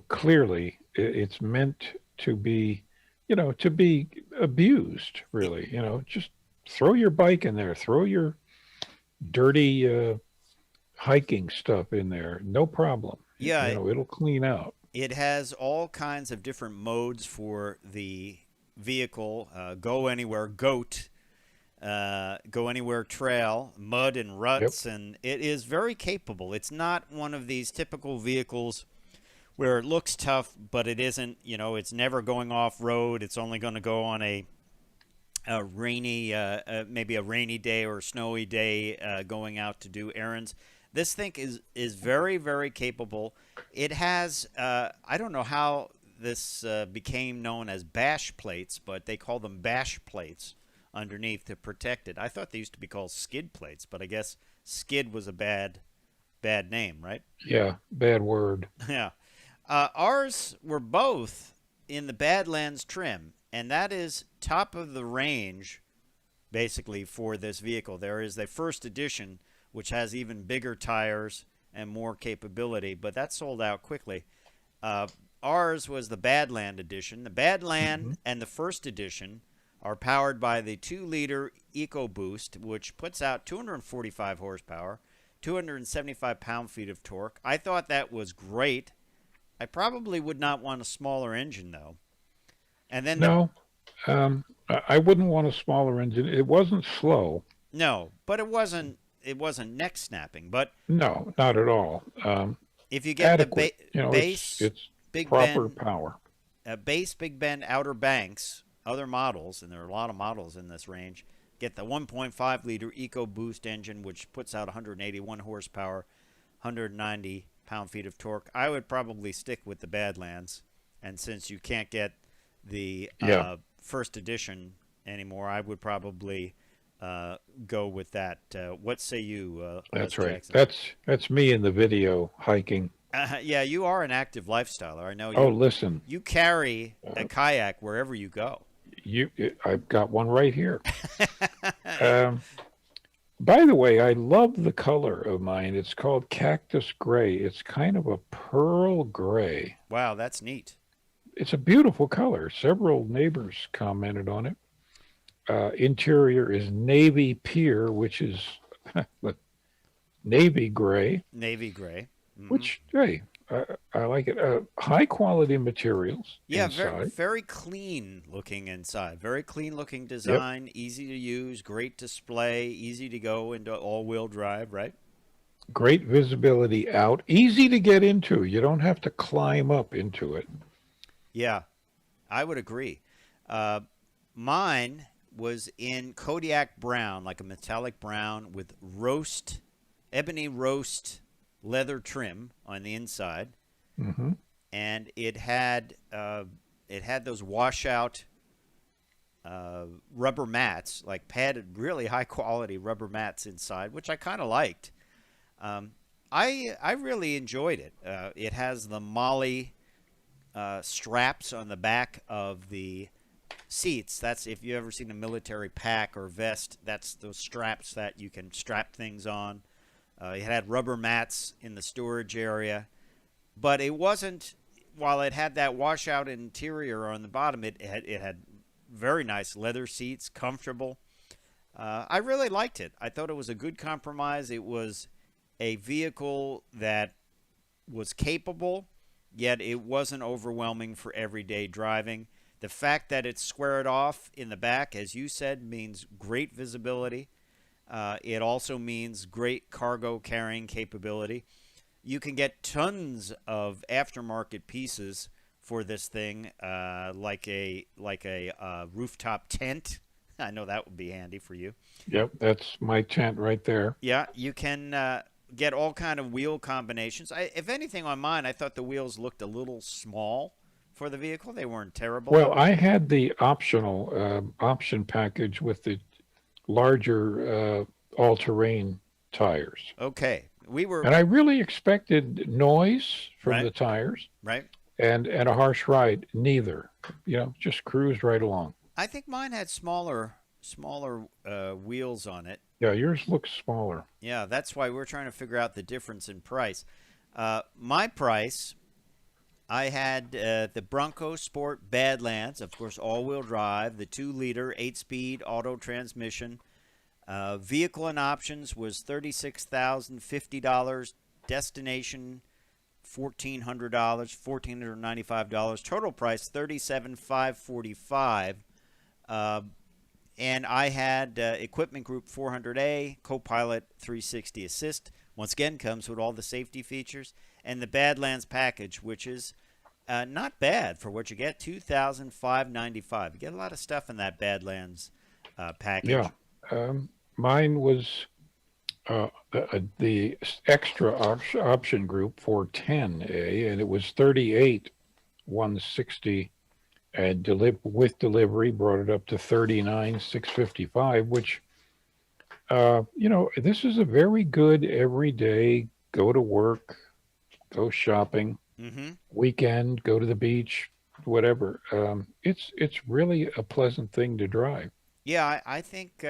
clearly it's meant to be, to be abused, really. Just throw your bike in there, throw your dirty hiking stuff in there, no problem. Yeah. It'll clean out. It has all kinds of different modes for the vehicle. Go anywhere, goat, go anywhere, trail, mud and ruts, and it is very capable. It's not one of these typical vehicles where it looks tough, but it isn't. It's never going off road. It's only going to go on a rainy, maybe a rainy day or a snowy day, going out to do errands. This thing is very, very capable. It has, I don't know how this became known as bash plates, but they call them bash plates underneath to protect it. I thought they used to be called skid plates, but I guess skid was a bad name, right? Yeah, bad word. Yeah. Ours were both in the Badlands trim, and that is top of the range, basically, for this vehicle. There is the first edition, which has even bigger tires and more capability, but that sold out quickly. Ours was the Badland edition. The Badland and the first edition are powered by the 2-liter EcoBoost, which puts out 245 horsepower, 275 pound-feet of torque. I thought that was great. I probably would not want a smaller engine, though. And then I wouldn't want a smaller engine. It wasn't slow. No, but it wasn't neck snapping. But no, not at all. If you get adequate. the base, it's Big proper Bend, power. Base Big Bend Outer Banks, other models, and there are a lot of models in this range, get the 1.5-liter EcoBoost engine, which puts out 181 horsepower, 190 pound-feet of torque. I would probably stick with the Badlands, and since you can't get the first edition anymore, I would probably go with that. What say you? That's Les right. Jackson? That's me in the video hiking. Yeah, you are an active lifestyler. I know. Listen. You carry a kayak wherever you go. I've got one right here. By the way, I love the color of mine. It's called cactus gray. It's kind of a pearl gray. Wow, that's neat. It's a beautiful color. Several neighbors commented on it. Interior is navy pear, which is navy gray, Navy gray. which, hey, I like it. High quality materials Yeah, very, inside. very clean looking inside. Very clean looking Yep. design, easy to use, great display, easy to go into all-wheel drive, right? Great visibility out. Easy to get into. You don't have to climb up into it. Yeah, I would agree. Mine was in Kodiak brown, like a metallic brown with ebony roast leather trim on the inside, Hmm. and it had those washout rubber mats, like padded, really high quality rubber mats inside, which I kind of liked. I really enjoyed it. It has the Molly straps on the back of the seats. That's if you ever seen a military pack or vest. That's those straps that you can strap things on. It had rubber mats in the storage area, but it wasn't. While it had that washout interior on the bottom, it had very nice leather seats, comfortable. I really liked it. I thought it was a good compromise. It was a vehicle that was capable, yet it wasn't overwhelming for everyday driving. The fact that it's squared off in the back, as you said, means great visibility. It also means great cargo carrying capability. You can get tons of aftermarket pieces for this thing, like a rooftop tent. I know that would be handy for you. Yep, that's my tent right there. Yeah, you can get all kind of wheel combinations. If anything, on mine, I thought the wheels looked a little small for the vehicle. They weren't terrible. Well, I had the option package with the larger all-terrain tires. Okay, we were And I really expected noise from Right. the tires right. and a harsh ride. Neither. Just cruised right along. I think mine had smaller wheels on it. Yeah, yours looks smaller. Yeah, that's why we're trying to figure out the difference in price. My price, I had the Bronco Sport Badlands, of course, all-wheel drive, the 2-liter, 8-speed auto transmission. Vehicle and options was $36,050. Destination $1,400, $1,495. Total price $37,545. And I had Equipment Group 400A, Copilot 360 Assist. Once again, comes with all the safety features. And the Badlands package, which is not bad for what you get, $2,595. You get a lot of stuff in that Badlands package. Yeah. Mine was the extra option group 410A, and it was 38,160. And with delivery brought it up to 39,655, which, this is a very good everyday go to work, go shopping, weekend, go to the beach, whatever. It's really a pleasant thing to drive. Yeah, I think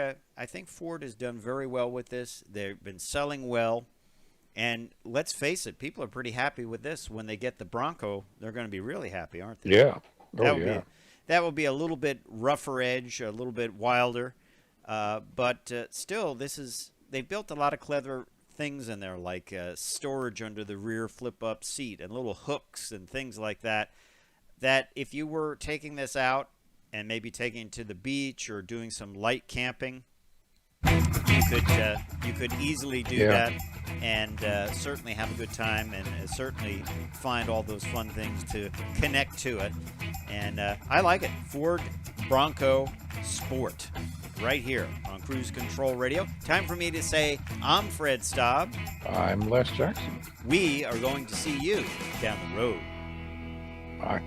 Ford has done very well with this. They've been selling well, and let's face it, people are pretty happy with this. When they get the Bronco, they're going to be really happy, aren't they? Yeah. That Oh, would yeah. be that would be a little bit rougher edge, a little bit wilder, but still, they've built a lot of clever things in there, like storage under the rear flip-up seat and little hooks and things like that. That if you were taking this out and maybe taking it to the beach or doing some light camping, you could easily do Yeah. that and certainly have a good time and certainly find all those fun things to connect to it. And I like it. Ford Bronco Sport right here on Cruise Control Radio. Time for me to say I'm Fred Staub. I'm Les Jackson. We are going to see you down the road. Bye.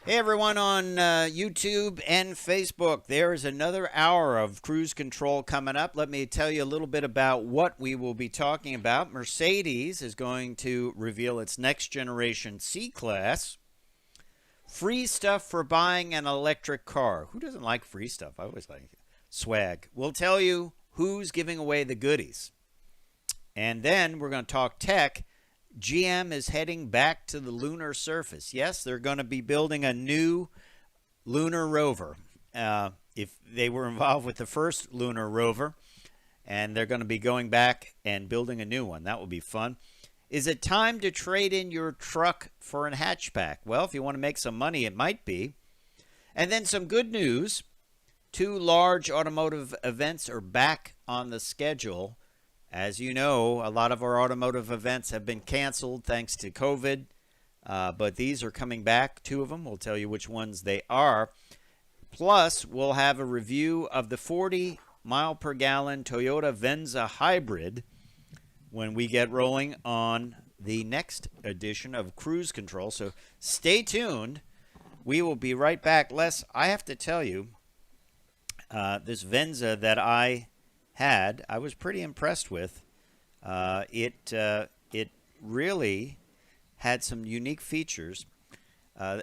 Hey everyone on YouTube and Facebook. There is another hour of cruise control coming up. Let me tell you a little bit about what we will be talking about. Mercedes is going to reveal its next generation C-Class. Free stuff for buying an electric car. Who doesn't like free stuff? I always like swag. We'll tell you who's giving away the goodies. And then we're going to talk tech. GM is heading back to the lunar surface. Yes, they're going to be building a new lunar rover. If they were involved with the first lunar rover, and they're going to be going back and building a new one. That will be fun. Is it time to trade in your truck for a hatchback? Well, if you want to make some money, it might be. And then some good news. 2 large automotive events are back on the schedule. As you know, a lot of our automotive events have been canceled thanks to COVID, but these are coming back, 2 of them. We'll tell you which ones they are. Plus, we'll have a review of the 40-mile-per-gallon Toyota Venza hybrid when we get rolling on the next edition of Cruise Control. So stay tuned. We will be right back. Les, I have to tell you, this Venza that I was pretty impressed with. It really had some unique features.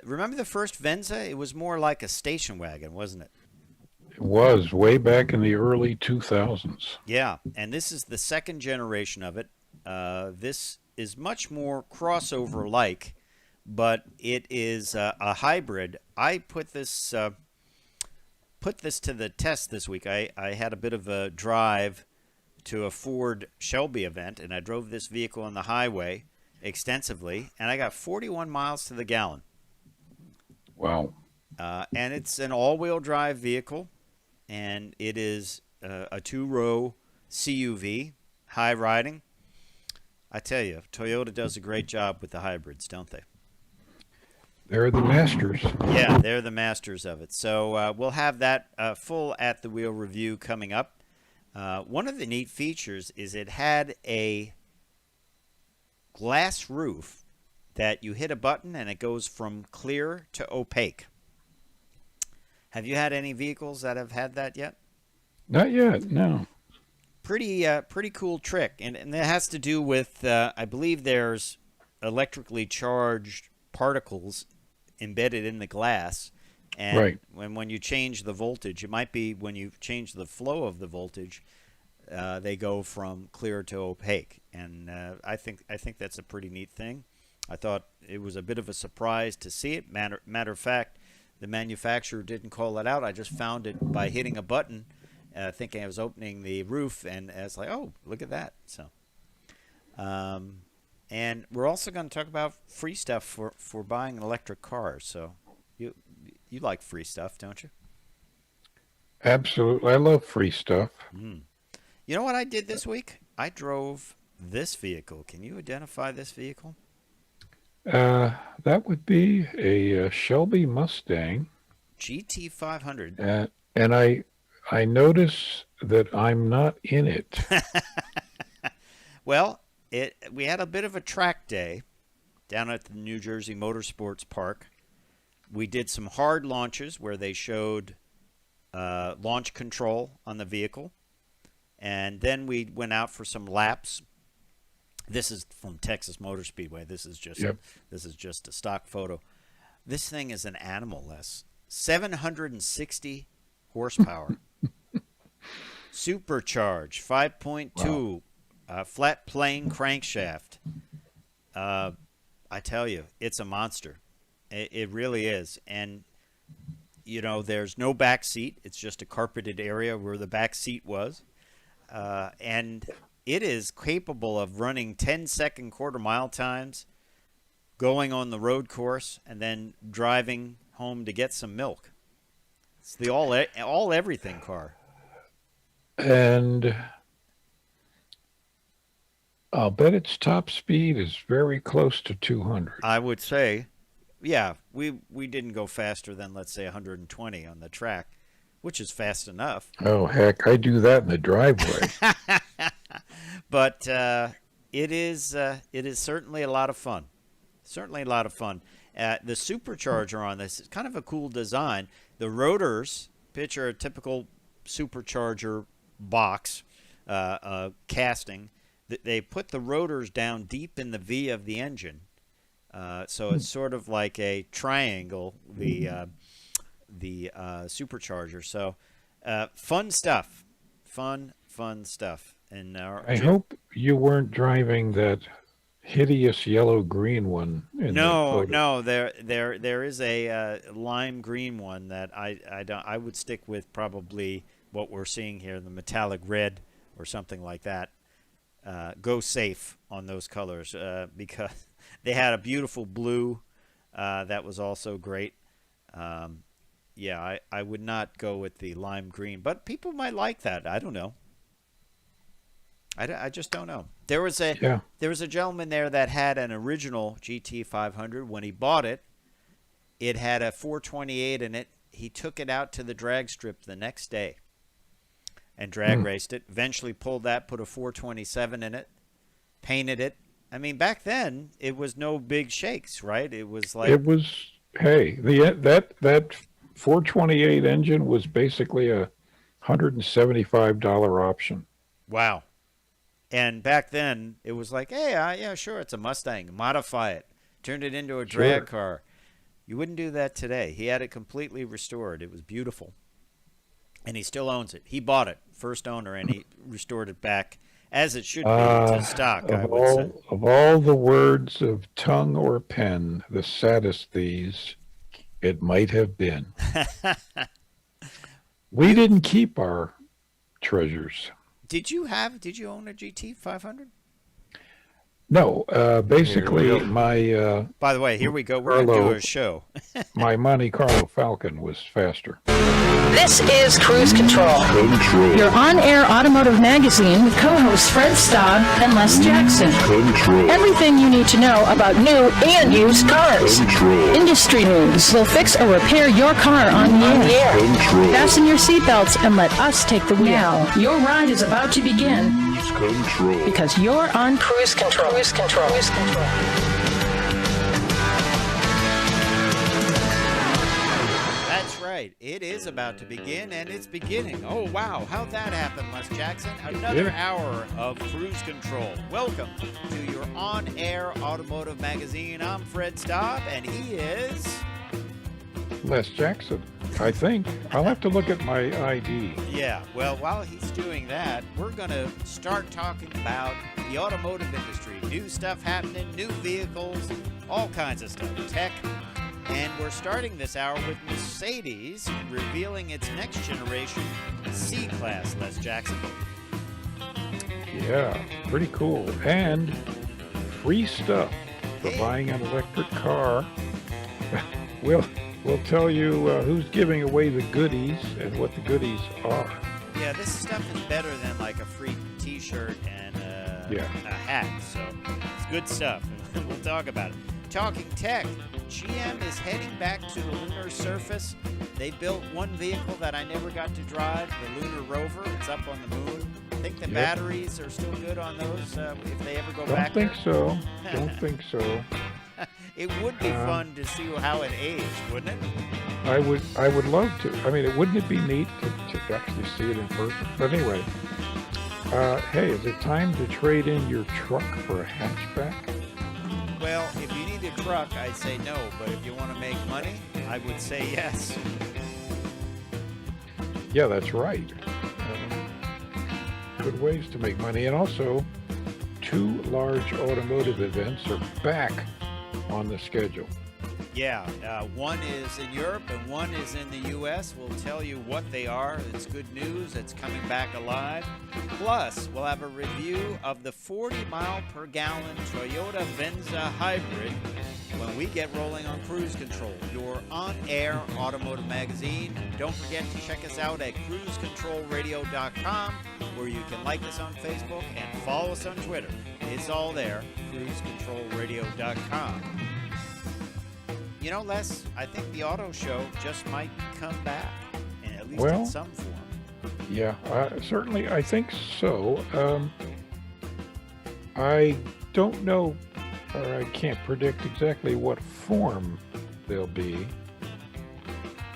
Remember the first Venza? It was more like a station wagon, wasn't it? It was way back in the early 2000s. Yeah, and this is the second generation of it. This is much more crossover-like, but it is a hybrid. I put this to the test this week. I had a bit of a drive to a Ford Shelby event, and I drove this vehicle on the highway extensively, and I got 41 miles to the gallon. Wow. And it's an all-wheel drive vehicle, and it is a 2-row CUV, high riding. I tell you, Toyota does a great job with the hybrids, don't they? They're the masters. Yeah, they're the masters of it. So we'll have that full at-the-wheel review coming up. One of the neat features is it had a glass roof that you hit a button and it goes from clear to opaque. Have you had any vehicles that have had that yet? Not yet, no. Pretty cool trick. And that has to do with, I believe there's electrically charged particles embedded in the glass, and right. when you change the voltage, it might be when you change the flow of the voltage, they go from clear to opaque, and I think that's a pretty neat thing. I thought it was a bit of a surprise to see it. Matter of fact, the manufacturer didn't call it out. I just found it by hitting a button, thinking I was opening the roof, and I was like, oh, look at that. So and we're also going to talk about free stuff for buying an electric car. So you like free stuff, don't you? Absolutely. I love free stuff. You know what I did this week? I drove this vehicle. Can you identify this vehicle? That would be a Shelby Mustang. GT500. And I notice that I'm not in it. Well, we had a bit of a track day down at the New Jersey Motorsports Park. We did some hard launches where they showed launch control on the vehicle. And then we went out for some laps. This is from Texas Motor Speedway. This is just a stock photo. This thing is an animal, Les. 760 horsepower. Supercharged, 5.2. Wow. Flat plane crankshaft. I tell you, it's a monster. It really is. And, you know, there's no back seat. It's just a carpeted area where the back seat was. And it is capable of running 10-second quarter-mile times, going on the road course, and then driving home to get some milk. It's the all-everything car. And I'll bet its top speed is very close to 200. I would say, yeah, we didn't go faster than, let's say, 120 on the track, which is fast enough. Oh, heck, I do that in the driveway. But it is certainly a lot of fun. certainly a lot of fun. The supercharger on this is kind of a cool design. The rotors, picture a typical supercharger box casting. They put the rotors down deep in the V of the engine. So it's sort of like a triangle, the supercharger. So fun stuff. Fun stuff. And I hope you weren't driving that hideous yellow-green one. No. There is a lime green one that I would stick with probably what we're seeing here, the metallic red or something like that. Go safe on those colors because they had a beautiful blue that was also great. I would not go with the lime green, but people might like that. I don't know. I just don't know. There was a gentleman there that had an original GT500. When he bought it, it had a 428 in it. He took it out to the drag strip the next day and drag raced it. Eventually pulled that, put a 427 in it, painted it. I mean, back then it was no big shakes, right? It was like that 428 engine was basically a $175 option. Wow. And back then, it was like, hey, yeah, sure, it's a Mustang. Modify it. Turned it into a drag car. You wouldn't do that today. He had it completely restored. It was beautiful. And he still owns it. He bought it, first owner, and he restored it back as it should be to stock, I would say. Of all the words of tongue or pen, the saddest these, it might have been. We didn't keep our treasures. Did you own a GT500? No, basically my... By the way, here we go. We're going to do a show. My Monte Carlo Falcon was faster. This is Cruise Control. Your on-air automotive magazine with co-hosts Fred Staub and Les Jackson. Everything you need to know about new and used cars. Industry news. We'll fix or repair your car on the air. Fasten your seatbelts and let us take the wheel. Now, your ride is about to begin. Because you're on Cruise Control. Cruise Control. Cruise Control. That's right. It is about to begin, and it's beginning. Oh, wow. How'd that happen, Les Jackson? Another hour of Cruise Control. Welcome to your on-air automotive magazine. I'm Fred Staub, and he is... Les Jackson, I think. I'll have to look at my ID. Yeah, well, while he's doing that, we're going to start talking about the automotive industry. New stuff happening, new vehicles, all kinds of stuff, tech. And we're starting this hour with Mercedes revealing its next generation C-Class, Les Jackson. Yeah, pretty cool. And free stuff for buying an electric car. We'll tell you who's giving away the goodies and what the goodies are. Yeah, this stuff is better than like a free T-shirt and a hat. So it's good stuff. We'll talk about it. Talking tech, GM is heading back to the lunar surface. They built one vehicle that I never got to drive, the Lunar Rover. It's up on the moon. I think the batteries are still good on those if they ever go back there. Don't think so. It would be fun to see how it aged, wouldn't it? I would love to. I mean, wouldn't it be neat to actually see it in person? But anyway, hey, is it time to trade in your truck for a hatchback? Well, if you need a truck, I'd say no. But if you want to make money, I would say yes. Yeah, that's right. Good ways to make money. And also, 2 large automotive events are back on the schedule. Yeah, one is in Europe and one is in the U.S. We'll tell you what they are. It's good news. It's coming back alive. Plus, we'll have a review of the 40-mile-per-gallon Toyota Venza hybrid when we get rolling on Cruise Control, your on-air automotive magazine. Don't forget to check us out at cruisecontrolradio.com, where you can like us on Facebook and follow us on Twitter. It's all there, cruisecontrolradio.com. You know, Les, I think the auto show just might come back, at least in some form. Yeah, certainly I think so. I don't know or I can't predict exactly what form they'll be,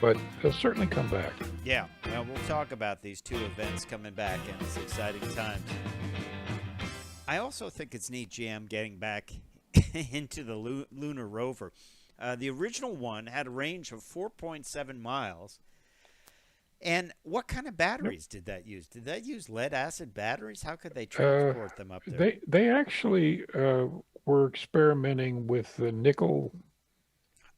but they'll certainly come back. Yeah, well, we'll talk about these two events coming back, and it's exciting times. I also think it's neat, GM, getting back into the lunar rover. The original one had a range of 4.7 miles. And what kind of batteries did that use? Did that use lead-acid batteries? How could they transport them up there? They actually were experimenting with the nickel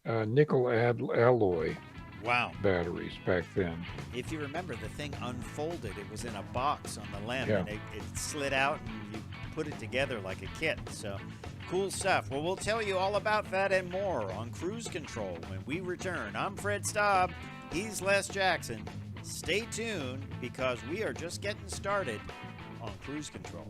alloy. Wow. Batteries back then. If you remember, the thing unfolded. It was in a box on the LEM, Yeah. and it slid out, and you put it together like a kit. So, cool stuff. Well, we'll tell you all about that and more on Cruise Control when we return. I'm Fred Staub. He's Les Jackson. Stay tuned, because we are just getting started on Cruise Control.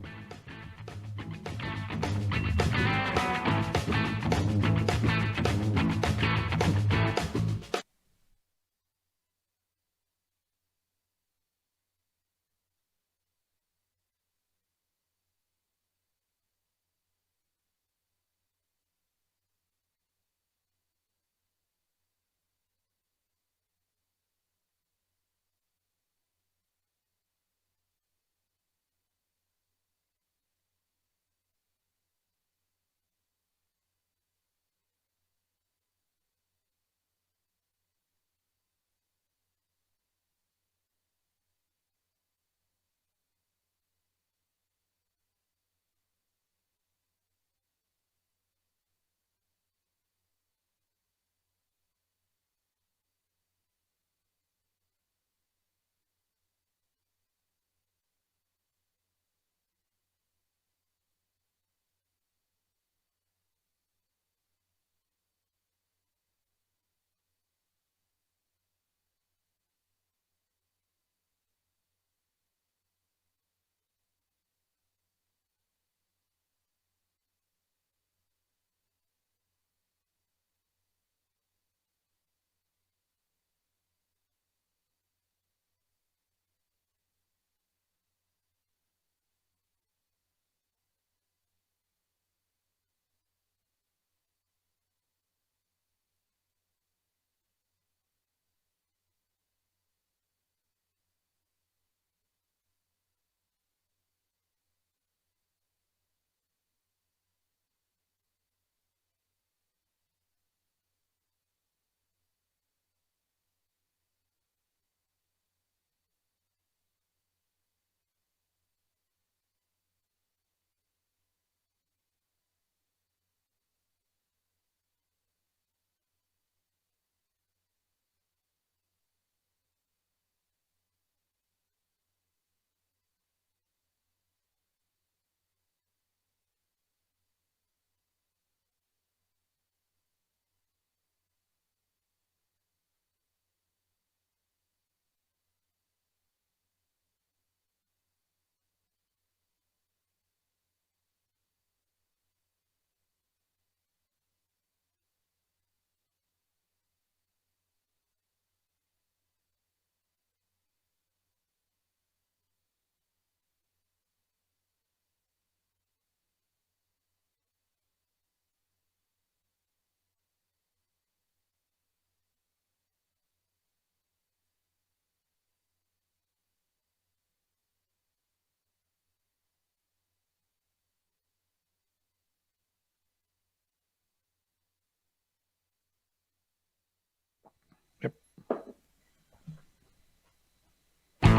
Yep.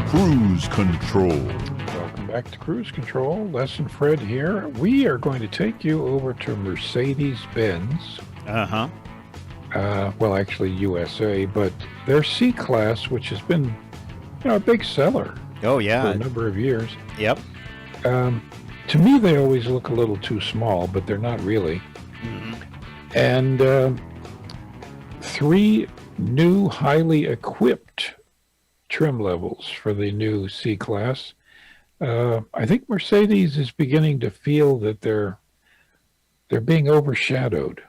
Cruise Control. Welcome back to Cruise Control. Les and Fred here. We are going to take you over to Mercedes-Benz. Uh-huh. Well, actually USA, but their C-Class, which has been, a big seller Oh, for yeah. a number of years. Yep. To me, they always look a little too small, but they're not really. Mm-hmm. And 3 new highly equipped trim levels for the new C-Class. I think Mercedes is beginning to feel that they're being overshadowed.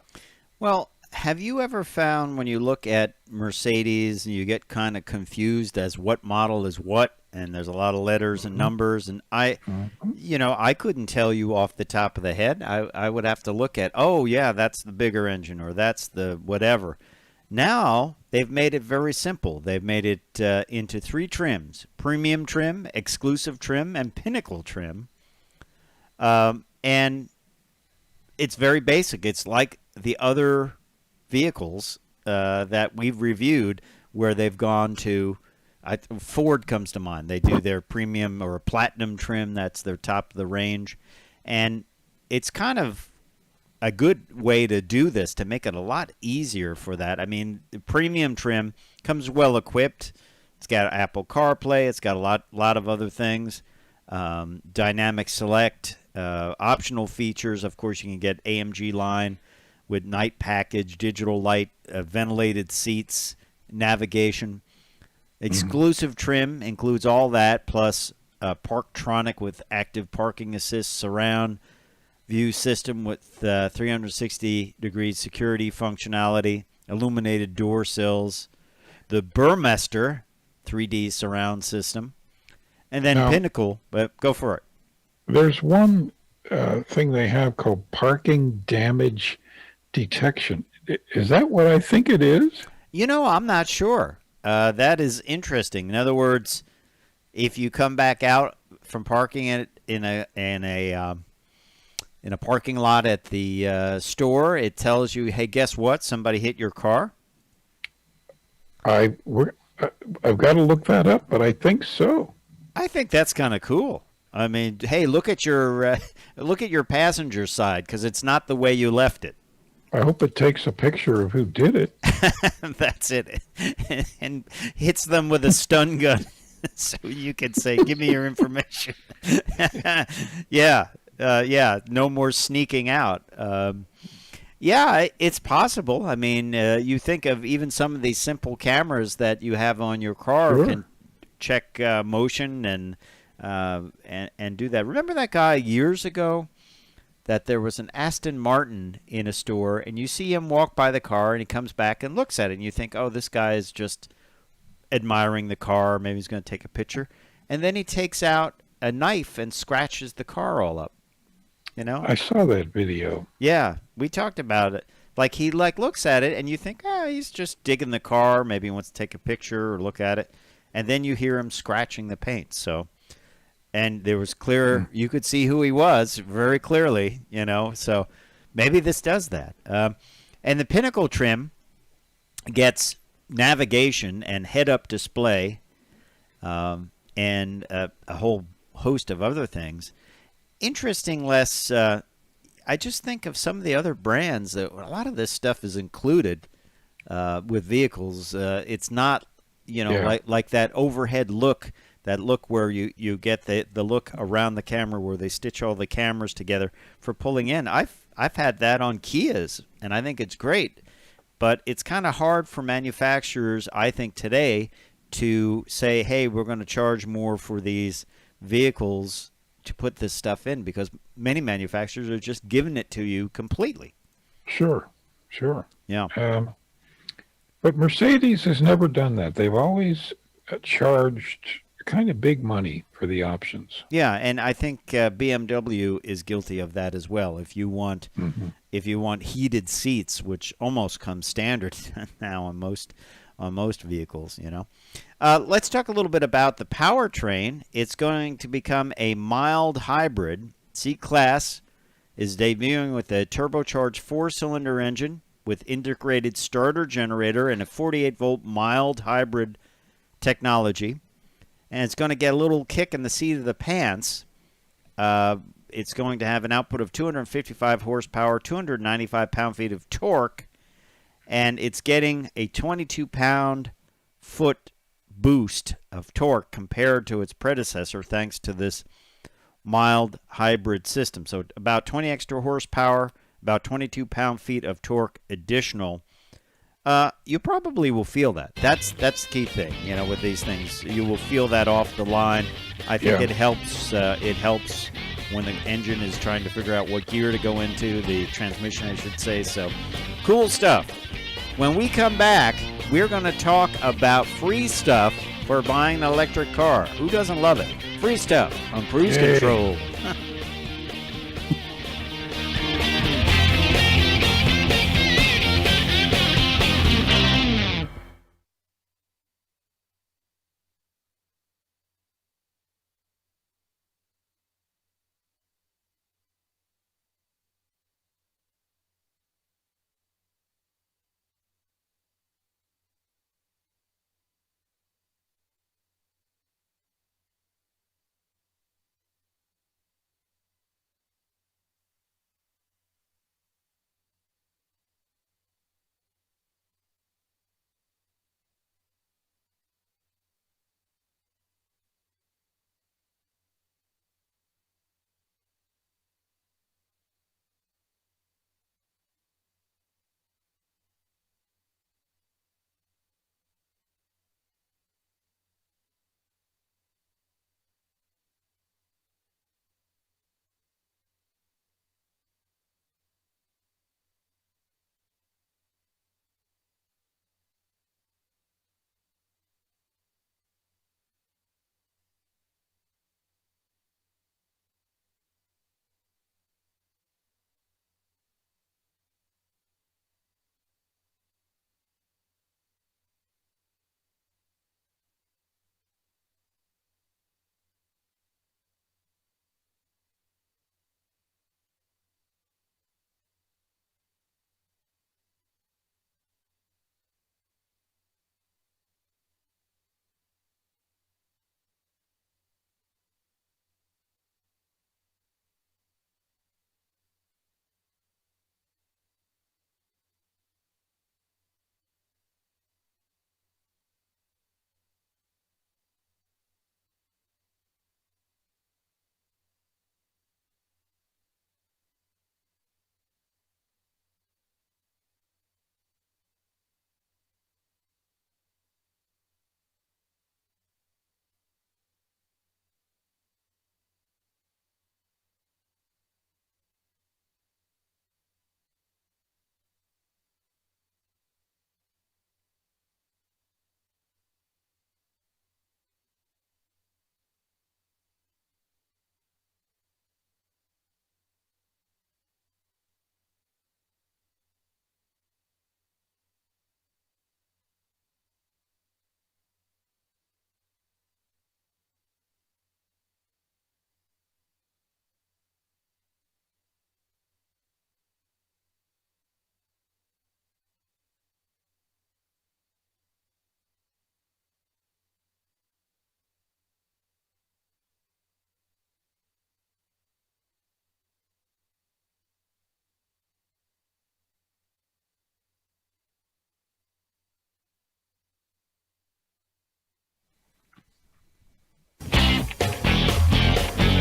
Well, have you ever found when you look at Mercedes and you get kind of confused as what model is what? and there's a lot of letters and numbers, and I couldn't tell you off the top of the head. I would have to look at, oh yeah, that's the bigger engine, or that's the whatever. Now they've made it very simple. They've made it into 3 trims: premium trim, exclusive trim, and pinnacle trim. And it's very basic. It's like the other vehicles that we've reviewed, where they've gone to, Ford comes to mind. They do their premium or platinum trim. That's their top of the range. And it's kind of a good way to do this, to make it a lot easier for that. I mean, the premium trim comes well equipped. It's got Apple CarPlay. It's got a lot of other things. Dynamic select, optional features. Of course, you can get AMG line with night package, digital light, ventilated seats, navigation. Exclusive trim includes all that, plus Parktronic with active parking assist, surround view system with 360 degrees security functionality, illuminated door sills, the Burmester 3D surround system, and then Now, Pinnacle. But go for it. There's one thing they have called parking damage detection. Is that what I think it is? I'm not sure. That is interesting. In other words, if you come back out from parking it in a parking lot at the store, it tells you, hey, guess what? Somebody hit your car. I've got to look that up, but I think so. I think that's kind of cool. I mean, hey, look at your passenger side, because it's not the way you left it. I hope it takes a picture of who did it. That's it, and hits them with a stun gun, so you can say, "Give me your information." Yeah. No more sneaking out. Yeah, it's possible. I mean, you think of even some of these simple cameras that you have on your car can check motion and do that. Remember that guy years ago that there was an Aston Martin in a store, and you see him walk by the car, and he comes back and looks at it, and you think, oh, this guy is just admiring the car. Maybe he's going to take a picture. And then he takes out a knife and scratches the car all up. I saw that video. Yeah, we talked about it. Like, he looks at it, and you think, he's just digging the car. Maybe he wants to take a picture or look at it. And then you hear him scratching the paint. So, and there was clear, you could see who he was very clearly, So maybe this does that. And the Pinnacle trim gets navigation and head-up display and a whole host of other things. Interesting, Les, I just think of some of the other brands that a lot of this stuff is included with vehicles. It's not, like that overhead look, that look where you get the look around the camera where they stitch all the cameras together for pulling in. I've had that on Kias, and I think it's great. But it's kind of hard for manufacturers, I think, today to say, hey, we're going to charge more for these vehicles to put this stuff in, because many manufacturers are just giving it to you completely. Sure. Yeah. But Mercedes has never done that. They've always charged kind of big money for the options. Yeah, and I think BMW is guilty of that as well. If you want heated seats, which almost comes standard now on most vehicles, Let's talk a little bit about the powertrain. It's going to become a mild hybrid. C-Class is debuting with a turbocharged 4-cylinder engine with integrated starter generator and a 48-volt mild hybrid technology. And it's going to get a little kick in the seat of the pants. It's going to have an output of 255 horsepower, 295 pound-feet of torque, and it's getting a 22 pound-foot boost of torque compared to its predecessor thanks to this mild hybrid system. So about 20 extra horsepower, about 22 pound-feet of torque additional. You probably will feel that. That's the key thing, with these things. You will feel that off the line. I think it helps. It helps when the engine is trying to figure out what gear to go into, the transmission, I should say. So, cool stuff. When we come back, we're going to talk about free stuff for buying an electric car. Who doesn't love it? Free stuff on Cruise Yay. Control.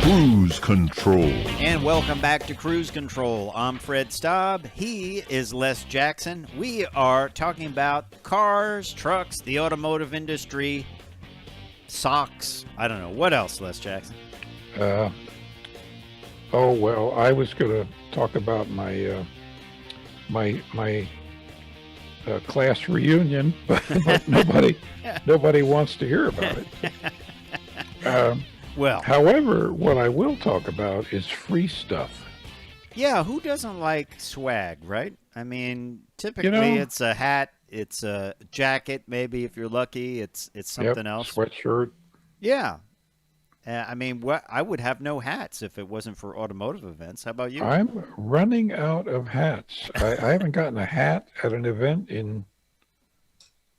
Cruise Control. And welcome back to Cruise Control. I'm Fred Staub. He is Les Jackson. We are talking about cars, trucks, the automotive industry, socks. I don't know. What else, Les Jackson? Oh, well, I was going to talk about my class reunion, but nobody wants to hear about it. Well, However, what I will talk about is free stuff. yeah, who doesn't like swag, right? I mean, typically it's a hat, it's a jacket, maybe if you're lucky, it's something else. Sweatshirt. Yeah. I mean, I would have no hats if it wasn't for automotive events. How about you? I'm running out of hats. I haven't gotten a hat at an event in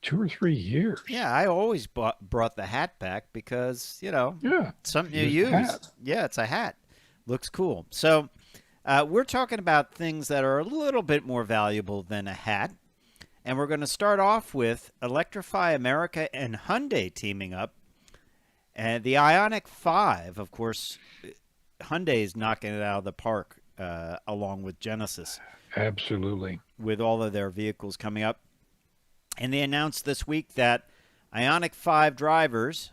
2 or 3 years. Yeah, I always brought the hat back because, Yeah. something you Just a use. hat. Yeah, it's a hat. Looks cool. So we're talking about things that are a little bit more valuable than a hat. And we're going to start off with Electrify America and Hyundai teaming up. And the Ioniq 5, of course, Hyundai is knocking it out of the park along with Genesis. Absolutely. With all of their vehicles coming up. And they announced this week that Ioniq 5 drivers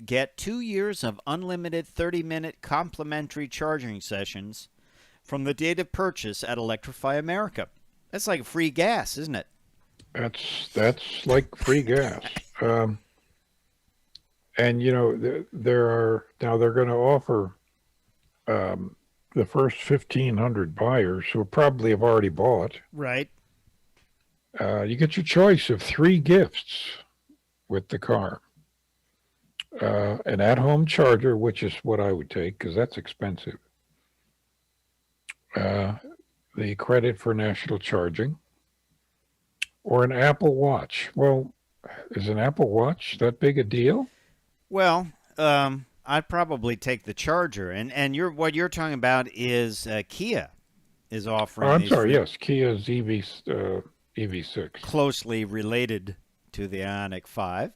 get 2 years of unlimited 30-minute complimentary charging sessions from the date of purchase at Electrify America. That's like free gas, isn't it? That's like free gas. And they're going to offer the first 1,500 buyers who probably have already bought. Right. You get your choice of 3 gifts with the car. An at-home charger, which is what I would take because that's expensive. The credit for national charging, or an Apple Watch. Well, is an Apple Watch that big a deal? Well, I'd probably take the charger, and what you're talking about is Kia is offering. Oh, I'm these sorry. free- Yes, Kia's EV6. closely related to the Ioniq 5.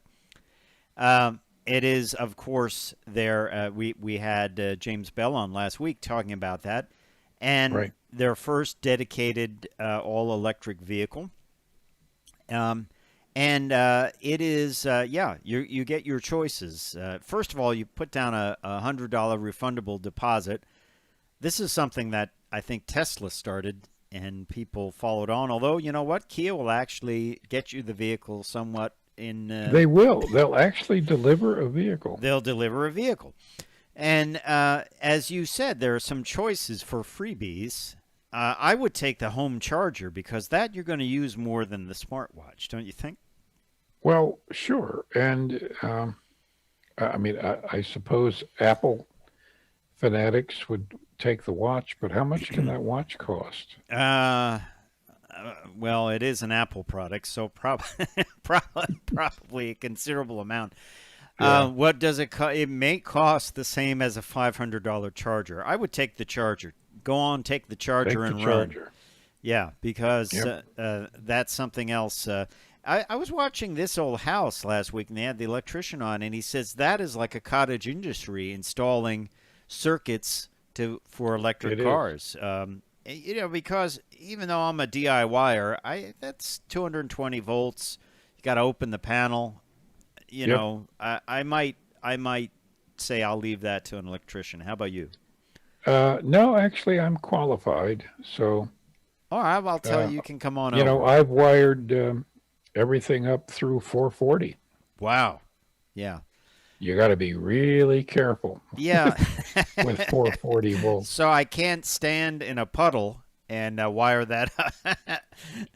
It is, of course, there. We had James Bell on last week talking about that, and Right. their first dedicated all-electric vehicle. And it is, you get your choices. First of all, you put down a $100 refundable deposit. This is something that I think Tesla started and people followed on. Although, you know what? Kia will actually get you the vehicle somewhat in... They will. They'll actually deliver a vehicle. They'll deliver a vehicle. And as you said, there are some choices for freebies. I would take the home charger because that you're going to use more than the smartwatch, don't you think? Well, sure. And I suppose Apple fanatics would take the watch, but how much can that watch cost? Well, it is an Apple product, so probably a considerable amount. Yeah. What does it cost? It may cost the same as a $500 charger. I would take the charger. Go on, take the charger Take the and run. charger. Yeah, because Yep. that's something else. I was watching This Old House last week, and they had the electrician on, and he says that is like a cottage industry installing circuits for electric It is. cars. Because even though I'm a DIYer, that's 220 volts. You got to open the panel. Yep. I might say I'll leave that to an electrician. How about you? No, actually, I'm qualified. So, All right, well, I'll tell you. You can come on you over. know, I've wired everything up through 440. Wow. Yeah. You got to be really careful Yeah. with 440 volts. So I can't stand in a puddle and wire that up.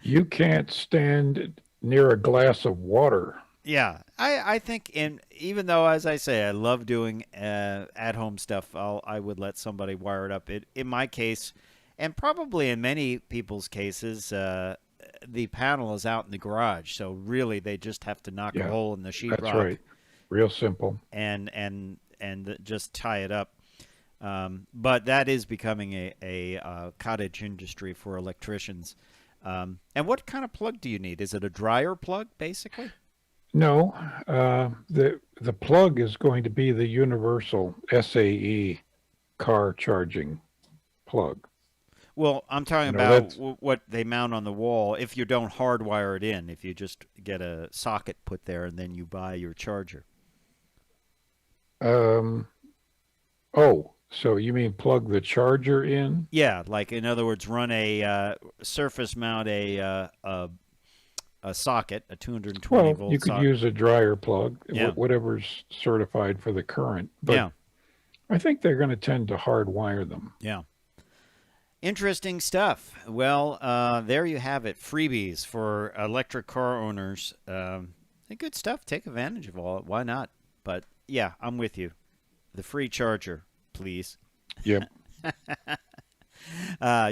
You can't stand near a glass of water. Yeah, I think, even though, as I say, I love doing at-home stuff, I would let somebody wire it up. In my case, and probably in many people's cases, the panel is out in the garage, so really they just have to knock a Yeah, hole in the sheetrock. That's right. Real simple. And just tie it up. But that is becoming a cottage industry for electricians. And what kind of plug do you need? Is it a dryer plug, basically? No, the plug is going to be the universal SAE car charging plug. Well, I'm talking You know, about that's- what they mount on the wall if you don't hardwire it in, if you just get a socket put there and then you buy your charger. So you mean plug the charger in? Yeah, like in other words, run a surface mount a socket, a 220 Well, volt you could socket. use a dryer plug, Yeah. whatever's certified for the current. But Yeah. I think they're going to tend to hardwire them. Yeah. Interesting stuff. Well, there you have it. Freebies for electric car owners. Good stuff. Take advantage of all. Why not? But yeah, I'm with you. The free charger, please. Yep.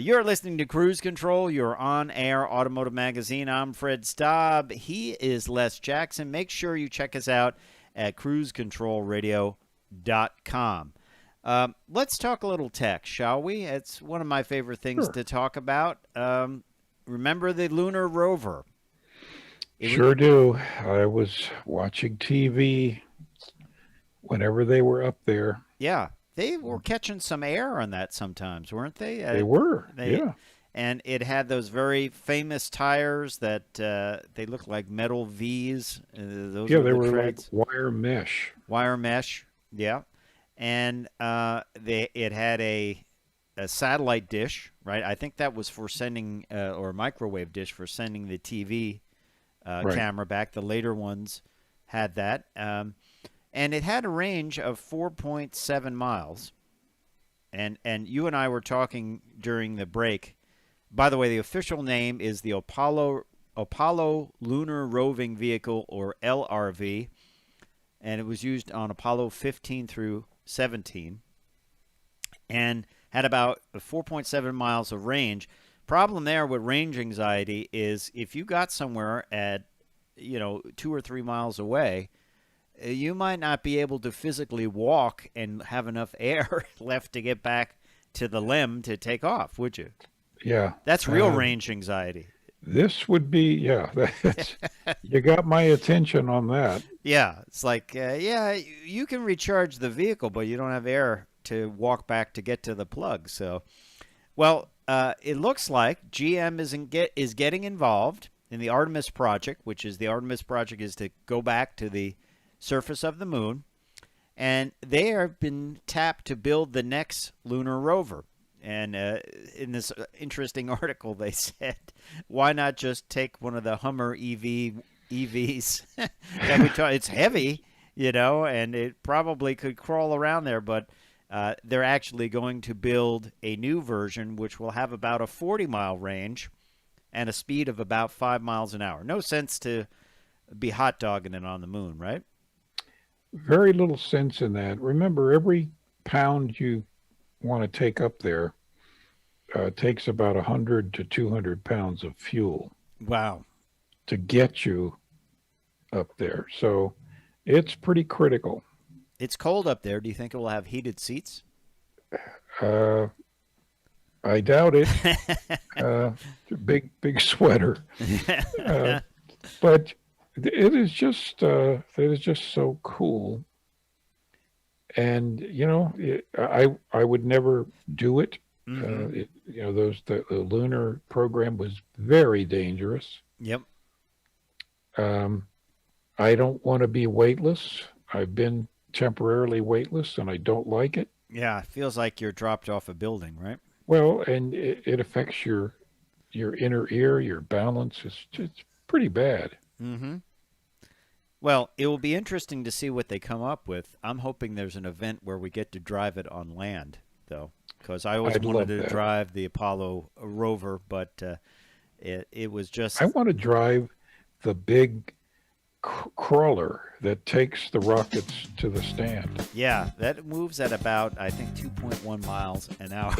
You're listening to Cruise Control, your on-air automotive magazine. I'm Fred Staub. He is Les Jackson. Make sure you check us out at cruisecontrolradio.com. Let's talk a little tech, shall we? It's one of my favorite things Sure. to talk about. Remember the lunar rover? Sure do. I was watching TV whenever they were up there. Yeah, they were catching some air on that sometimes, weren't they? They were. Yeah. And it had those very famous tires that they look like metal V's. Those Yeah, were they the were treads. like wire mesh. Wire mesh, yeah. And it had a satellite dish, right? I think that was for sending, or a microwave dish for sending the TV Right. camera back. The later ones had that. and it had a range of 4.7 miles. And you and I were talking during the break. By the way, the official name is the Apollo Lunar Roving Vehicle, or LRV, and it was used on Apollo 15 through 17, and had about 4.7 miles of range. Problem there with range anxiety is if you got somewhere at 2 or 3 miles away, you might not be able to physically walk and have enough air left to get back to the limb to take off, would you? Yeah. That's real range anxiety. This would be, yeah, that's, you got my attention on that. Yeah, it's like, you can recharge the vehicle, but you don't have air to walk back to get to the plug. So, well, it looks like GM is getting involved in the Artemis project, which is the Artemis project is to go back to the surface of the moon, and they have been tapped to build the next lunar rover. And in this interesting article, they said, why not just take one of the Hummer EVs that we talk? It's heavy, and it probably could crawl around there, but they're actually going to build a new version, which will have about a 40-mile range and a speed of about 5 miles an hour. No sense to be hot dogging it on the moon, right? Very little sense in that. Remember, every pound you want to take up there takes about 100 to 200 pounds of fuel. Wow. To get you up there. So it's pretty critical. It's cold up there. Do you think it will have heated seats? I doubt it. Big sweater. But it is just so cool. And I would never do it. Mm-hmm. The lunar program was very dangerous. Yep. I don't want to be weightless. I've been temporarily weightless, and I don't like it. Yeah, it feels like you're dropped off a building, right? Well, and it affects your inner ear, your balance. It's pretty bad. Mm-hmm. Well, it will be interesting to see what they come up with. I'm hoping there's an event where we get to drive it on land, though, because I always wanted to drive the Apollo rover, but it was just... I want to drive the big crawler that takes the rockets to the stand. Yeah, that moves at about, I think, 2.1 miles an hour.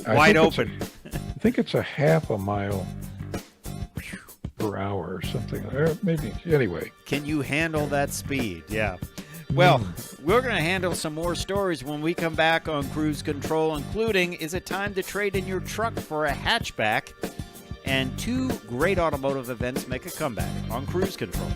Wide open. I think it's a half a mile per hour or something. Maybe. Anyway. Can you handle that speed? Yeah. Well, we're going to handle some more stories when we come back on Cruise Control, including, is it time to trade in your truck for a hatchback? And 2 great automotive events make a comeback on Cruise Control.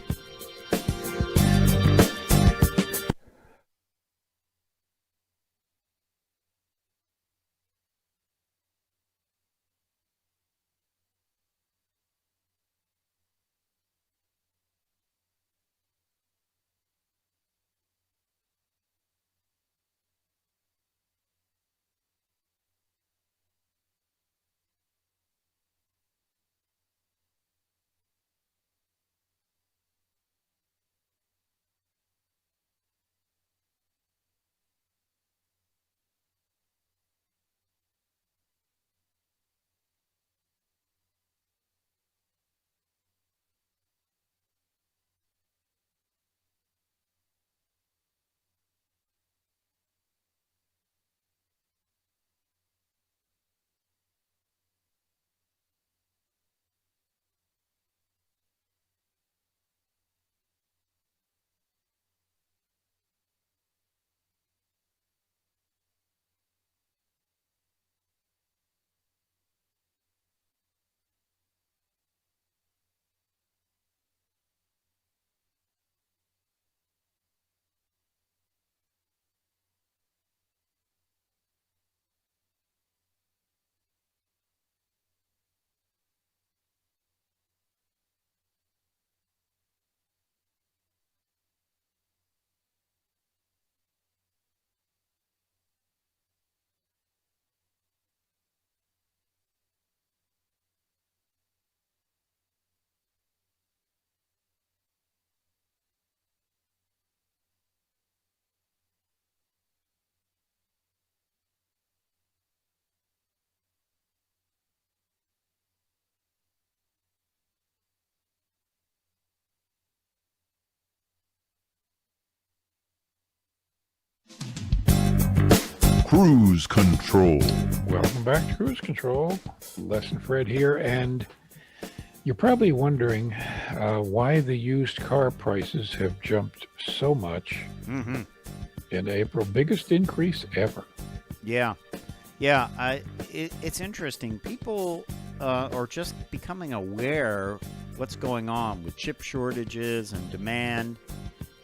Cruise Control. Welcome back to Cruise Control. Lesson Fred here, and you're probably wondering why the used car prices have jumped so much in April. Biggest increase ever. Yeah. It's interesting. People are just becoming aware what's going on with chip shortages and demand.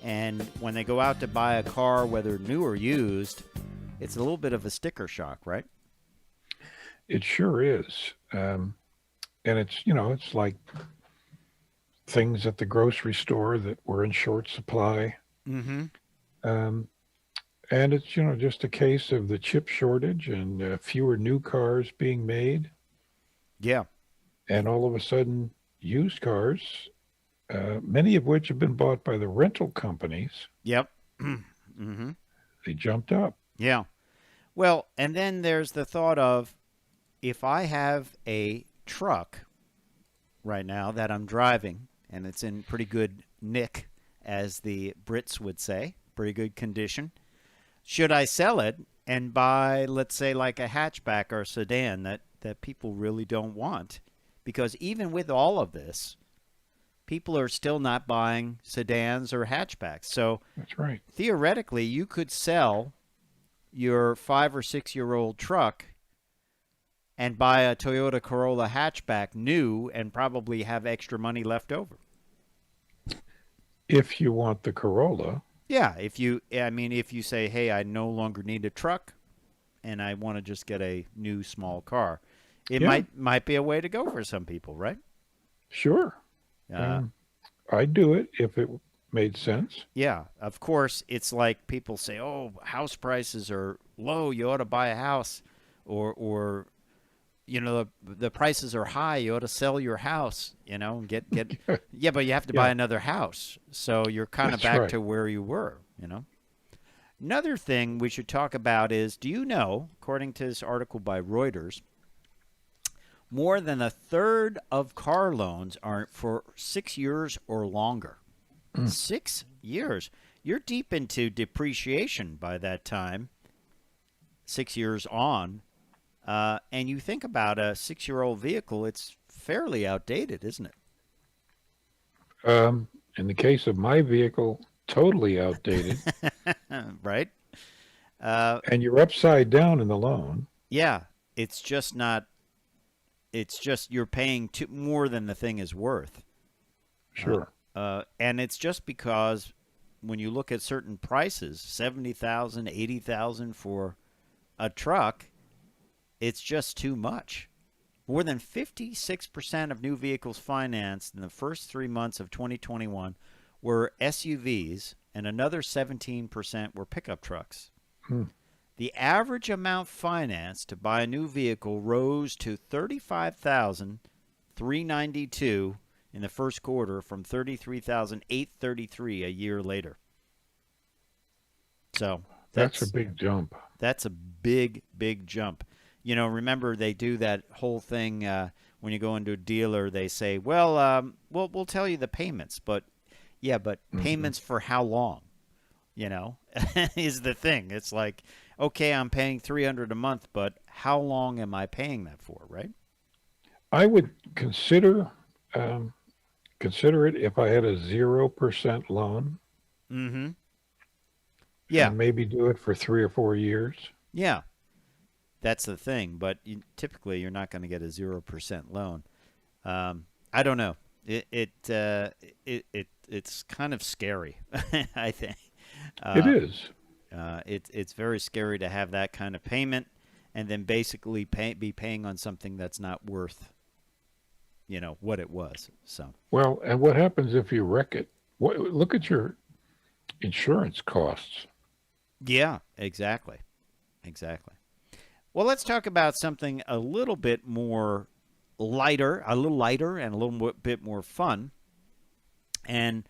And when they go out to buy a car, whether new or used, it's a little bit of a sticker shock, right? It sure is. And it's, it's like things at the grocery store that were in short supply. And it's, just a case of the chip shortage and fewer new cars being made. Yeah. And all of a sudden, used cars, many of which have been bought by the rental companies. Yep. They jumped up. Yeah. Well, and then there's the thought of, if I have a truck right now that I'm driving and it's in pretty good nick, as the Brits would say, pretty good condition, should I sell it and buy, let's say, like a hatchback or a sedan that people really don't want? Because even with all of this, people are still not buying sedans or hatchbacks. So that's right. Theoretically, you could sell your 5 or 6 year old truck and buy a Toyota Corolla hatchback new and probably have extra money left over. If you want the Corolla. Yeah, if you say, hey, I no longer need a truck and I want to just get a new small car, it might be a way to go for some people, right? Sure. I'd do it if it made sense. Yeah, of course, it's like people say, oh, house prices are low, you ought to buy a house, or the prices are high, you ought to sell your house, and get yeah, but you have to buy another house, so you're kind of back to where you were. Another thing we should talk about is, do you know, according to this article by Reuters, more than a third of car loans are for 6 years or longer. 6 years. You're deep into depreciation by that time, 6 years on. And you think about a 6-year-old vehicle, it's fairly outdated, isn't it? In the case of my vehicle, totally outdated. Right? And you're upside down in the loan. Yeah. It's just not, it's just you're paying more than the thing is worth. Sure. And it's just because when you look at certain prices, $70,000, $80,000 for a truck, it's just too much. More than 56% of new vehicles financed in the first 3 months of 2021 were SUVs, and another 17% were pickup trucks. The average amount financed to buy a new vehicle rose to $35,392 in the first quarter from $33,833 a year later. So that's a big jump. That's a big, big jump. Remember they do that whole thing when you go into a dealer. They say, "Well, we'll tell you the payments, but payments for how long?" Is the thing. It's like, okay, I'm paying $300 a month, but how long am I paying that for, right? I would consider it if I had a 0% loan. Mm-hmm. Yeah. And maybe do it for 3 or 4 years. Yeah. That's the thing, but typically you're not going to get a 0% loan. I don't know. It's kind of scary. I think it is. It's very scary to have that kind of payment, and then basically be paying on something that's not worth, what it was. So well, and what happens if you wreck it? Look at your insurance costs. Yeah, exactly. Well, let's talk about something a little bit lighter and a little bit more fun. And,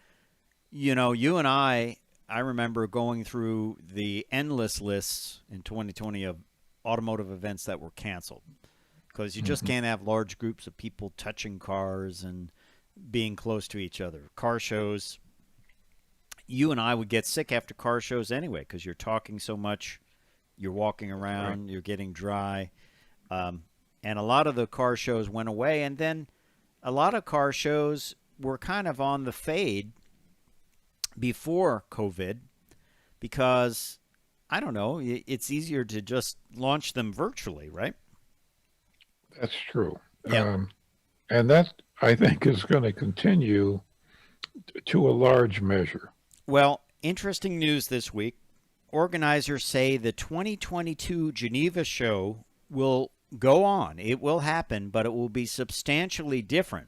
you and I remember going through the endless lists in 2020 of automotive events that were canceled, because you just can't have large groups of people touching cars and being close to each other. Car shows, you and I would get sick after car shows anyway, because you're talking so much You're walking around, you're getting dry. And a lot of the car shows went away. And then a lot of car shows were kind of on the fade before COVID because, I don't know, it's easier to just launch them virtually, right? That's true. Yeah. And that, I think, is going to continue to a large measure. Well, interesting news this week. Organizers say the 2022 Geneva show will go on. It will happen, but it will be substantially different.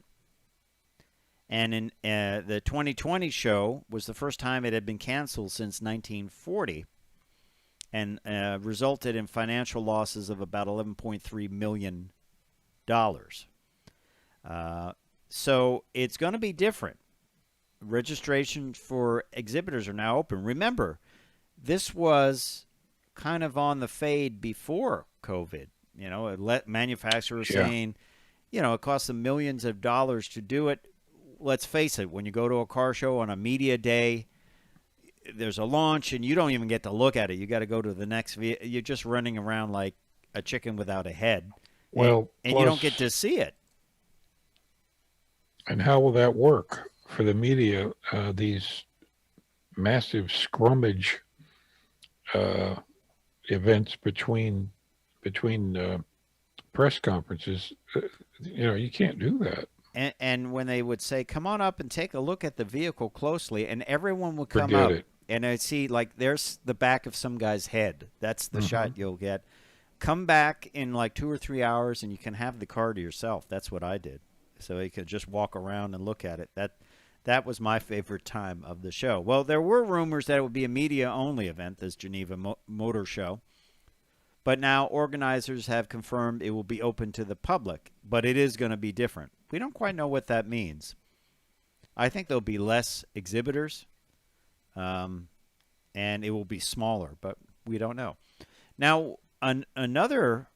And in the 2020 show was the first time it had been canceled since 1940 and resulted in financial losses of about $11.3 million. So it's going to be different. Registration for exhibitors are now open. Remember, this was kind of on the fade before COVID. You know, manufacturers saying, you know, it costs them millions of dollars to do it. Let's face it, when you go to a car show on a media day, there's a launch and you don't even get to look at it. You got to go to the next. You're just running around like a chicken without a head. Well, and you don't get to see it. And how will that work for the media? These massive scrummage events between press conferences, you know, you can't do that. And when they would say, come on up and take a look at the vehicle closely, and everyone would come Forget up it. and I'd see, like, there's the back of some guy's head. That's the shot you'll get. Come back in like 2 or 3 hours and you can have the car to yourself. That's what I did. So you could just walk around and look at it. That was my favorite time of the show. Well, there were rumors that it would be a media-only event, this Geneva Motor Show. But now organizers have confirmed it will be open to the public, but it is going to be different. We don't quite know what that means. I think there'll be less exhibitors, and it will be smaller, but we don't know. Now, another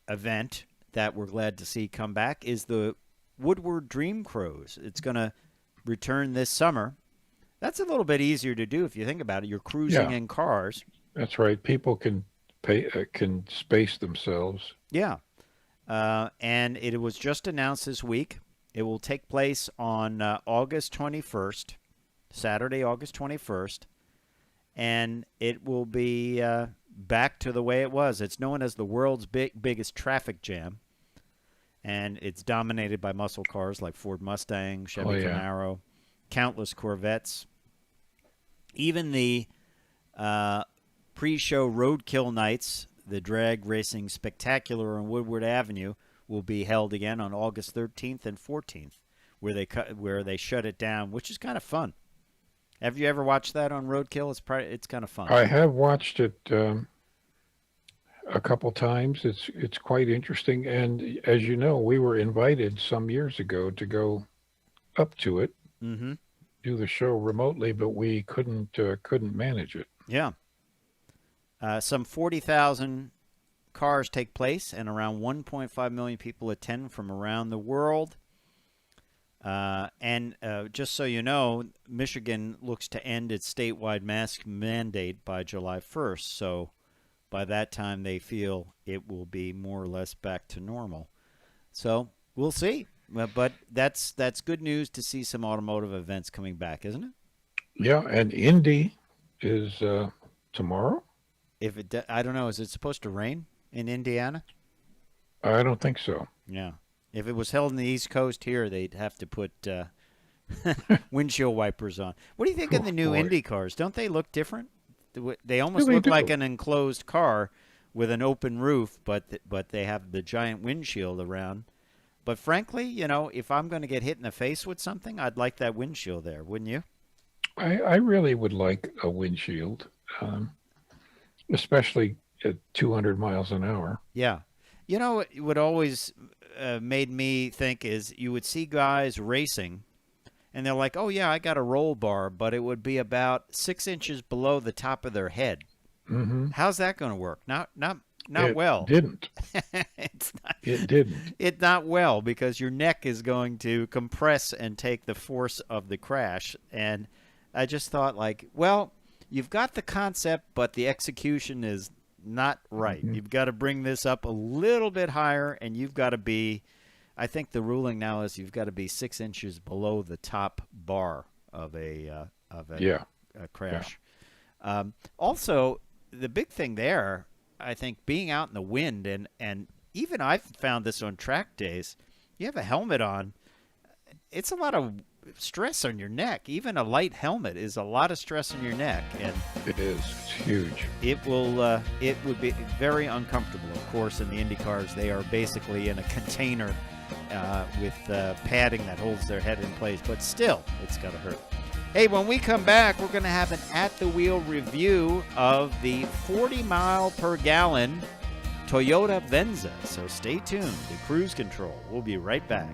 event that we're glad to see come back is the Woodward Dream Cruise. It's going to return this summer. That's a little bit easier to do if you think about it. You're cruising in cars. That's right. People can space themselves. Yeah. And it was just announced this week. It will take place on August 21st, Saturday, August 21st. And it will be back to the way it was. It's known as the world's biggest traffic jam. And it's dominated by muscle cars like Ford Mustang, Chevy Camaro, countless Corvettes. Even the pre-show roadkill nights, the drag racing spectacular on Woodward Avenue, will be held again on August 13th and 14th, where they shut it down, which is kind of fun. Have you ever watched that on Roadkill? It's kind of fun. I have watched it a couple times. It's quite interesting, and as you know, we were invited some years ago to go up to it, do the show remotely, but we couldn't manage it. Yeah. Some 40,000 cars take place, and around 1.5 million people attend from around the world. And just so you know, Michigan looks to end its statewide mask mandate by July 1st. So by that time, they feel it will be more or less back to normal. So we'll see. But that's good news to see some automotive events coming back, isn't it? Yeah, and Indy is tomorrow. I don't know. Is it supposed to rain in Indiana? I don't think so. Yeah. If it was held in the East Coast here, they'd have to put windshield wipers on. What do you think of the new Indy cars? Don't they look different? They almost look like an enclosed car with an open roof, but they have the giant windshield around. But frankly, you know, if I'm going to get hit in the face with something, I'd like that windshield there, wouldn't you? I really would like a windshield, especially at 200 miles an hour. Yeah. You know, what always made me think is you would see guys racing, and they're like, oh, yeah, I got a roll bar, but it would be about 6 inches below the top of their head. Mm-hmm. How's that going to work? Not well. It didn't. It didn't. It's not well, because your neck is going to compress and take the force of the crash. And I just thought, like, well, you've got the concept, but the execution is not right. Mhm. You've got to bring this up a little bit higher, and you've got to be, I think the ruling now is you've got to be 6 inches below the top bar of a Yeah. crash. Also, the big thing there, I think, being out in the wind, and even I've found this on track days, you have a helmet on, it's a lot of stress on your neck. Even a light helmet is a lot of stress on your neck, and It is. It's huge. it would be very uncomfortable. Of course, in the Indy cars, they are basically in a container with padding that holds their head in place, but still, it's got to hurt. Hey, when we come back, we're going to have an at-the-wheel review of the 40 mile per gallon Toyota Venza. So stay tuned to Cruise Control. We'll be right back.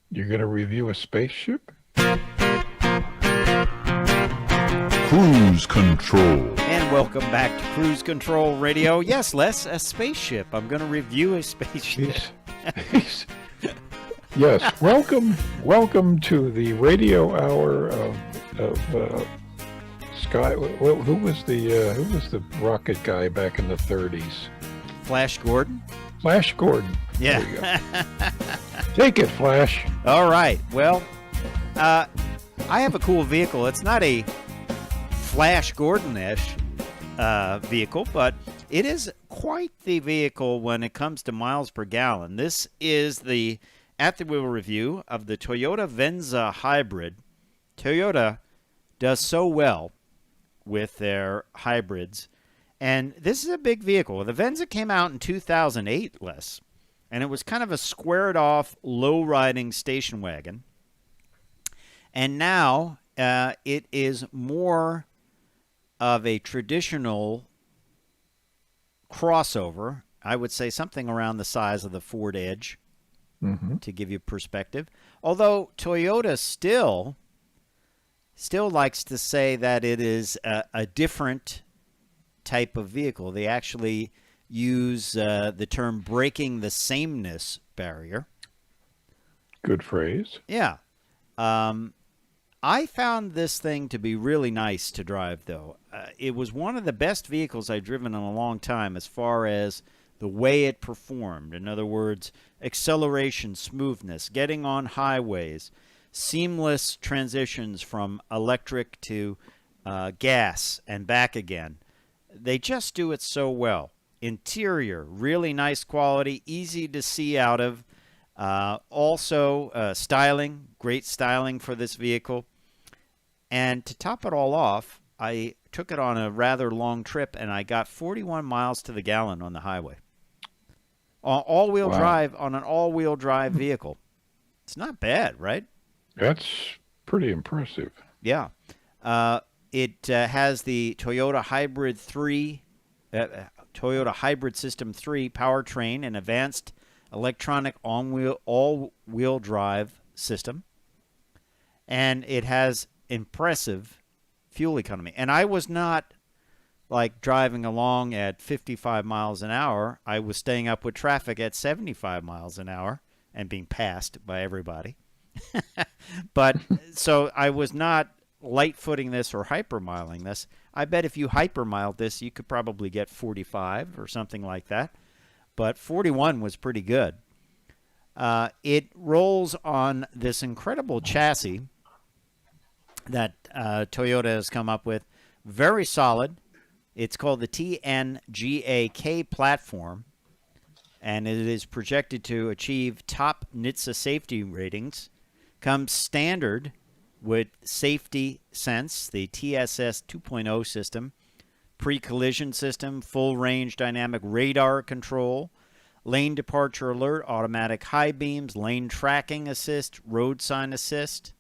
You're going to review a spaceship? Cruise Control. And welcome back to Cruise Control Radio. Yes, Les, a spaceship. I'm going to review a spaceship. Yes, welcome to the radio hour of Sky. Well, who was the rocket guy back in the 30s? Flash Gordon. Flash Gordon. Yeah. There you go. Take it, Flash. All right. Well, I have a cool vehicle. It's not a Flash Gordon-ish vehicle, but it is quite the vehicle when it comes to miles per gallon. This is the at-the-wheel review of the Toyota Venza Hybrid. Toyota does so well with their hybrids, and this is a big vehicle. The Venza came out in 2008, Les, and it was kind of a squared-off, low-riding station wagon. And now it is more of a traditional crossover. I would say something around the size of the Ford Edge, to give you perspective. Although Toyota still likes to say that it is a different type of vehicle. They actually use the term breaking the sameness barrier. Good phrase. Yeah. I found this thing to be really nice to drive, though. It was one of the best vehicles I've driven in a long time as far as the way it performed. In other words, acceleration, smoothness, getting on highways, seamless transitions from electric to gas and back again. They just do it so well. Interior, really nice quality, easy to see out of. Also, styling, great styling for this vehicle. And to top it all off, I took it on a rather long trip, and I got 41 miles to the gallon on the highway. All-wheel drive on an all-wheel drive vehicle. It's not bad, right? That's pretty impressive. Yeah. It has the Toyota Hybrid 3, Toyota Hybrid System 3 powertrain and advanced electronic all-wheel drive system. And it has impressive fuel economy. And I was not like driving along at 55 miles an hour. I was staying up with traffic at 75 miles an hour and being passed by everybody. But so I was not light-footing this or hypermiling this. I bet if you hypermiled this, you could probably get 45 or something like that. But 41 was pretty good. It rolls on this incredible chassis that Toyota has come up with. Very solid. It's called the TNGA-K platform, and it is projected to achieve top NHTSA safety ratings. Comes standard with Safety Sense, the TSS 2.0 system, pre-collision system, full range dynamic radar control, lane departure alert, automatic high beams, lane tracking assist, road sign assist.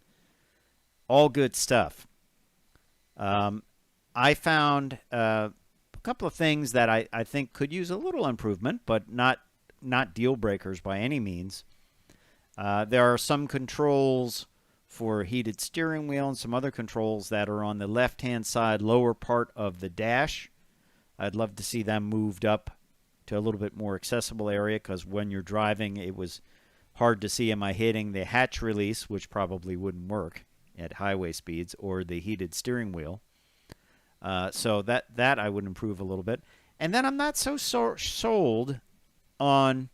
All good stuff. I found a couple of things that I think could use a little improvement, but not deal breakers by any means. There are some controls for heated steering wheel and some other controls that are on the left-hand side lower part of the dash. I'd love to see them moved up to a little bit more accessible area, because when you're driving, it was hard to see, am I hitting the hatch release, which probably wouldn't work at highway speeds, or the heated steering wheel. So that I would improve a little bit. And then I'm not so sold on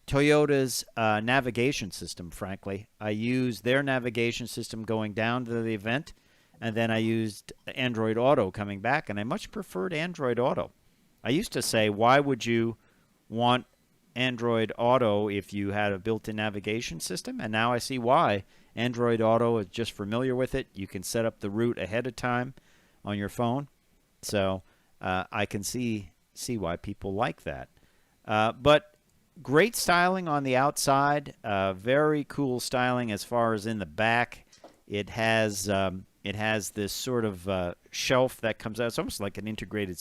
Toyota's navigation system, frankly. I used their navigation system going down to the event, and then I used Android Auto coming back, and I much preferred Android Auto. I used to say, why would you want Android Auto if you had a built-in navigation system? And now I see why. Android Auto is just familiar with it. You can set up the route ahead of time on your phone. So I can see why people like that. But great styling on the outside. Very cool styling as far as in the back. It has this sort of shelf that comes out. It's almost like an integrated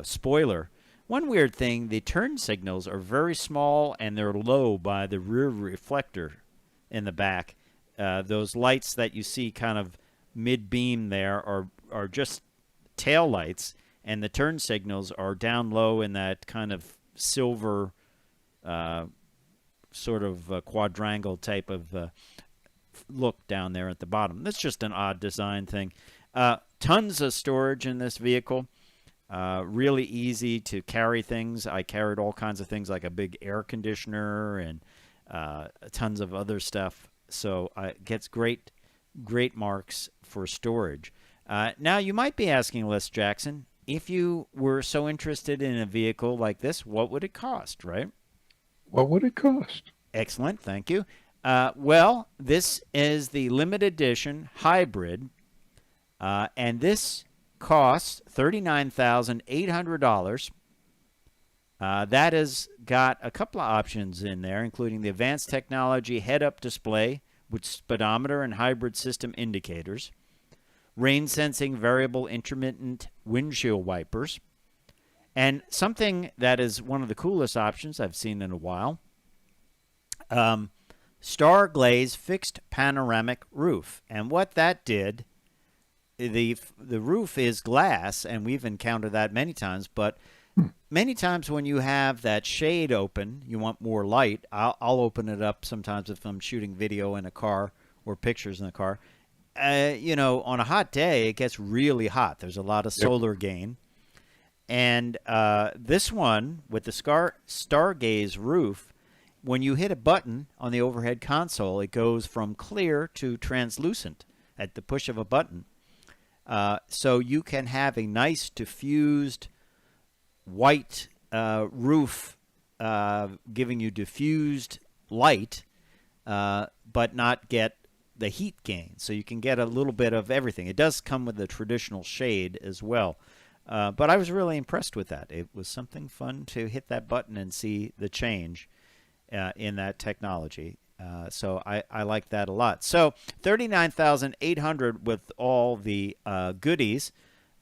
spoiler. One weird thing, the turn signals are very small and they're low by the rear reflector in the back. Those lights that you see kind of mid-beam there are just tail lights, and the turn signals are down low in that kind of silver sort of quadrangle type of look down there at the bottom. That's just an odd design thing. Tons of storage in this vehicle. Really easy to carry things. I carried all kinds of things like a big air conditioner and tons of other stuff. So it gets great marks for storage. Now, you might be asking, Les Jackson, if you were so interested in a vehicle like this, what would it cost, right? What would it cost? Excellent. Thank you. Well, this is the limited edition hybrid, and this costs $39,800. That has got a couple of options in there, including the advanced technology head-up display with speedometer and hybrid system indicators, rain-sensing variable intermittent windshield wipers, and something that is one of the coolest options I've seen in a while, Star Glaze fixed panoramic roof. And what that did, the roof is glass, and we've encountered that many times, but many times when you have that shade open, you want more light. I'll open it up sometimes if I'm shooting video in a car or pictures in the car. On a hot day, it gets really hot. There's a lot of solar gain. And this one, with the Stargaze roof, when you hit a button on the overhead console, it goes from clear to translucent at the push of a button. So you can have a nice diffused white roof giving you diffused light, but not get the heat gain. So you can get a little bit of everything. It does come with the traditional shade as well. But I was really impressed with that. It was something fun to hit that button and see the change in that technology. So I like that a lot. So $39,800 with all the goodies,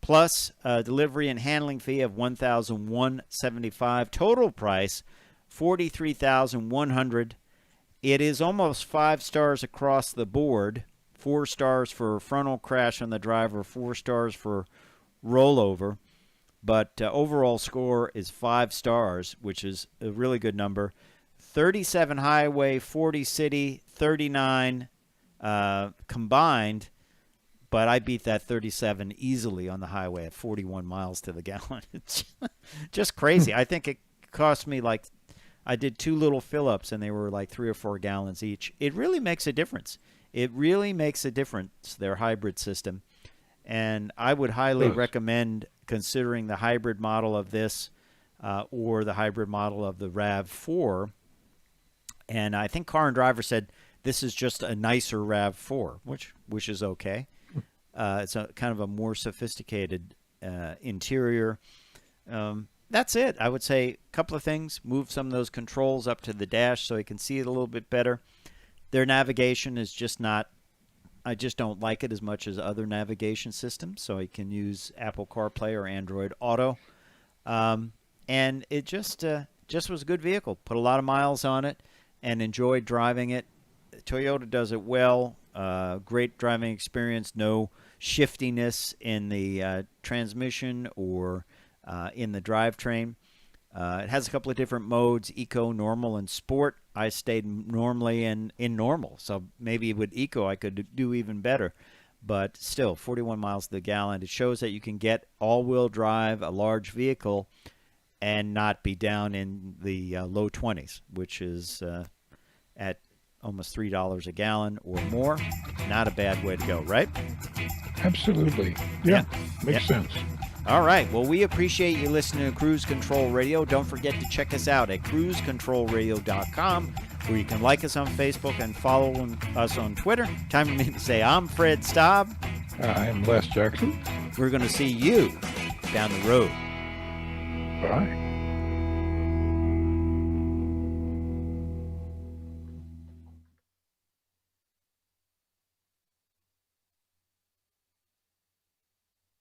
plus a delivery and handling fee of $1,175. Total price $43,100. It is almost 5 stars across the board. 4 stars for frontal crash on the driver, 4 stars for rollover. But overall score is 5 stars, which is a really good number. 37 highway, 40 city, 39 combined. But I beat that 37 easily on the highway at 41 miles to the gallon. It's just crazy. I think it cost me I did 2 little fill-ups, and they were like 3 or 4 gallons each. It really makes a difference. It really makes a difference, their hybrid system. And I would highly recommend considering the hybrid model of this or the hybrid model of the RAV4. And I think Car and Driver said this is just a nicer RAV4, which is okay. It's a kind of a more sophisticated interior. That's it. I would say a couple of things. Move some of those controls up to the dash so you can see it a little bit better. Their navigation is just not, I just don't like it as much as other navigation systems. So you can use Apple CarPlay or Android Auto. And it just was a good vehicle. Put a lot of miles on it and enjoyed driving it. Toyota does it well. Great driving experience. No shiftiness in the transmission or in the drivetrain. It has a couple of different modes, Eco, Normal, and Sport. I stayed normally in Normal, so maybe with Eco I could do even better. But still, 41 miles to the gallon. It shows that you can get all-wheel drive, a large vehicle, and not be down in the low 20s, which is at almost $3 a gallon or more. Not a bad way to go, right? Absolutely. Yeah. Makes sense. All right. Well, we appreciate you listening to Cruise Control Radio. Don't forget to check us out at cruisecontrolradio.com, where you can like us on Facebook and follow us on Twitter. Time for me to say I'm Fred Staub. I'm Les Jackson. We're going to see you down the road. Bye.